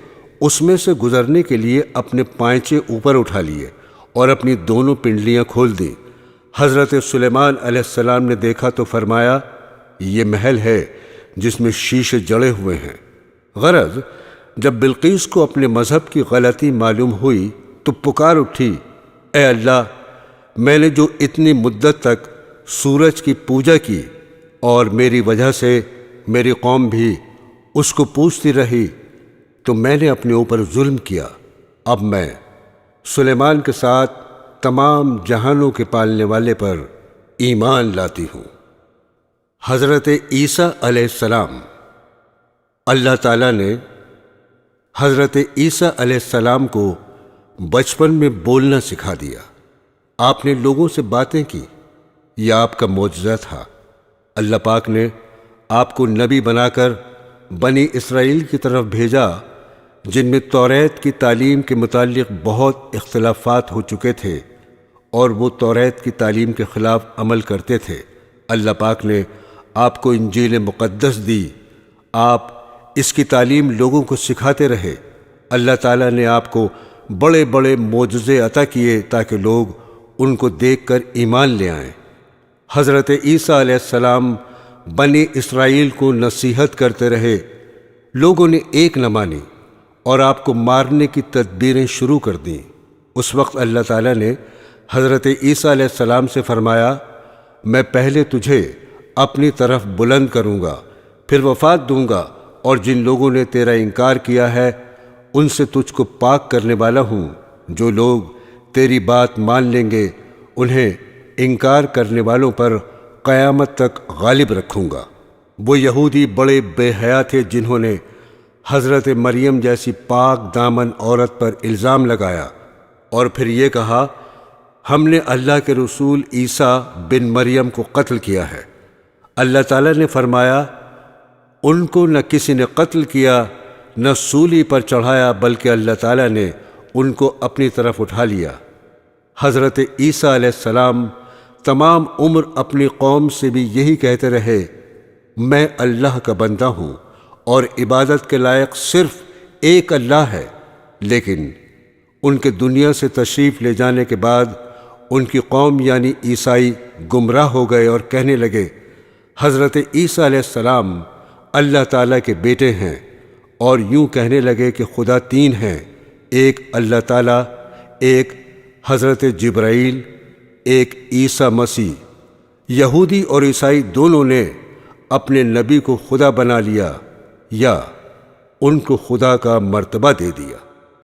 اس میں سے گزرنے کے لیے اپنے پائنچے اوپر اٹھا لیے اور اپنی دونوں پنڈلیاں کھول دیں۔ حضرت سلیمان علیہ السلام نے دیکھا تو فرمایا، یہ محل ہے جس میں شیشے جڑے ہوئے ہیں۔ غرض جب بلقیس کو اپنے مذہب کی غلطی معلوم ہوئی تو پکار اٹھی، اے اللہ، میں نے جو اتنی مدت تک سورج کی پوجا کی اور میری وجہ سے میری قوم بھی اس کو پوجتی رہی، تو میں نے اپنے اوپر ظلم کیا۔ اب میں سلیمان کے ساتھ تمام جہانوں کے پالنے والے پر ایمان لاتی ہوں۔ حضرت عیسیٰ علیہ السلام۔ اللہ تعالیٰ نے حضرت عیسیٰ علیہ السلام کو بچپن میں بولنا سکھا دیا۔ آپ نے لوگوں سے باتیں کی، یہ آپ کا معجزہ تھا۔ اللہ پاک نے آپ کو نبی بنا کر بنی اسرائیل کی طرف بھیجا، جن میں توریت کی تعلیم کے متعلق بہت اختلافات ہو چکے تھے اور وہ توریت کی تعلیم کے خلاف عمل کرتے تھے۔ اللہ پاک نے آپ کو انجیل مقدس دی، آپ اس کی تعلیم لوگوں کو سکھاتے رہے۔ اللہ تعالیٰ نے آپ کو بڑے بڑے معجزے عطا کیے تاکہ لوگ ان کو دیکھ کر ایمان لے آئیں۔ حضرت عیسیٰ علیہ السلام بنی اسرائیل کو نصیحت کرتے رہے، لوگوں نے ایک نہ مانی اور آپ کو مارنے کی تدبیریں شروع کر دیں۔ اس وقت اللہ تعالیٰ نے حضرت عیسیٰ علیہ السلام سے فرمایا، میں پہلے تجھے اپنی طرف بلند کروں گا، پھر وفات دوں گا، اور جن لوگوں نے تیرا انکار کیا ہے ان سے تجھ کو پاک کرنے والا ہوں۔ جو لوگ تیری بات مان لیں گے انہیں انکار کرنے والوں پر قیامت تک غالب رکھوں گا۔ وہ یہودی بڑے بے حیا تھے جنہوں نے حضرت مریم جیسی پاک دامن عورت پر الزام لگایا اور پھر یہ کہا، ہم نے اللہ کے رسول عیسیٰ بن مریم کو قتل کیا ہے۔ اللہ تعالیٰ نے فرمایا، ان کو نہ کسی نے قتل کیا نہ سولی پر چڑھایا، بلکہ اللہ تعالیٰ نے ان کو اپنی طرف اٹھا لیا۔ حضرت عیسیٰ علیہ السلام تمام عمر اپنی قوم سے بھی یہی کہتے رہے، میں اللہ کا بندہ ہوں اور عبادت کے لائق صرف ایک اللہ ہے۔ لیکن ان کے دنیا سے تشریف لے جانے کے بعد ان کی قوم یعنی عیسائی گمراہ ہو گئے اور کہنے لگے، حضرت عیسیٰ علیہ السلام اللہ تعالیٰ کے بیٹے ہیں، اور یوں کہنے لگے کہ خدا تین ہیں، ایک اللہ تعالیٰ، ایک حضرت جبرائیل، ایک عیسیٰ مسیح۔ یہودی اور عیسائی دونوں نے اپنے نبی کو خدا بنا لیا یا ان کو خدا کا مرتبہ دے دیا۔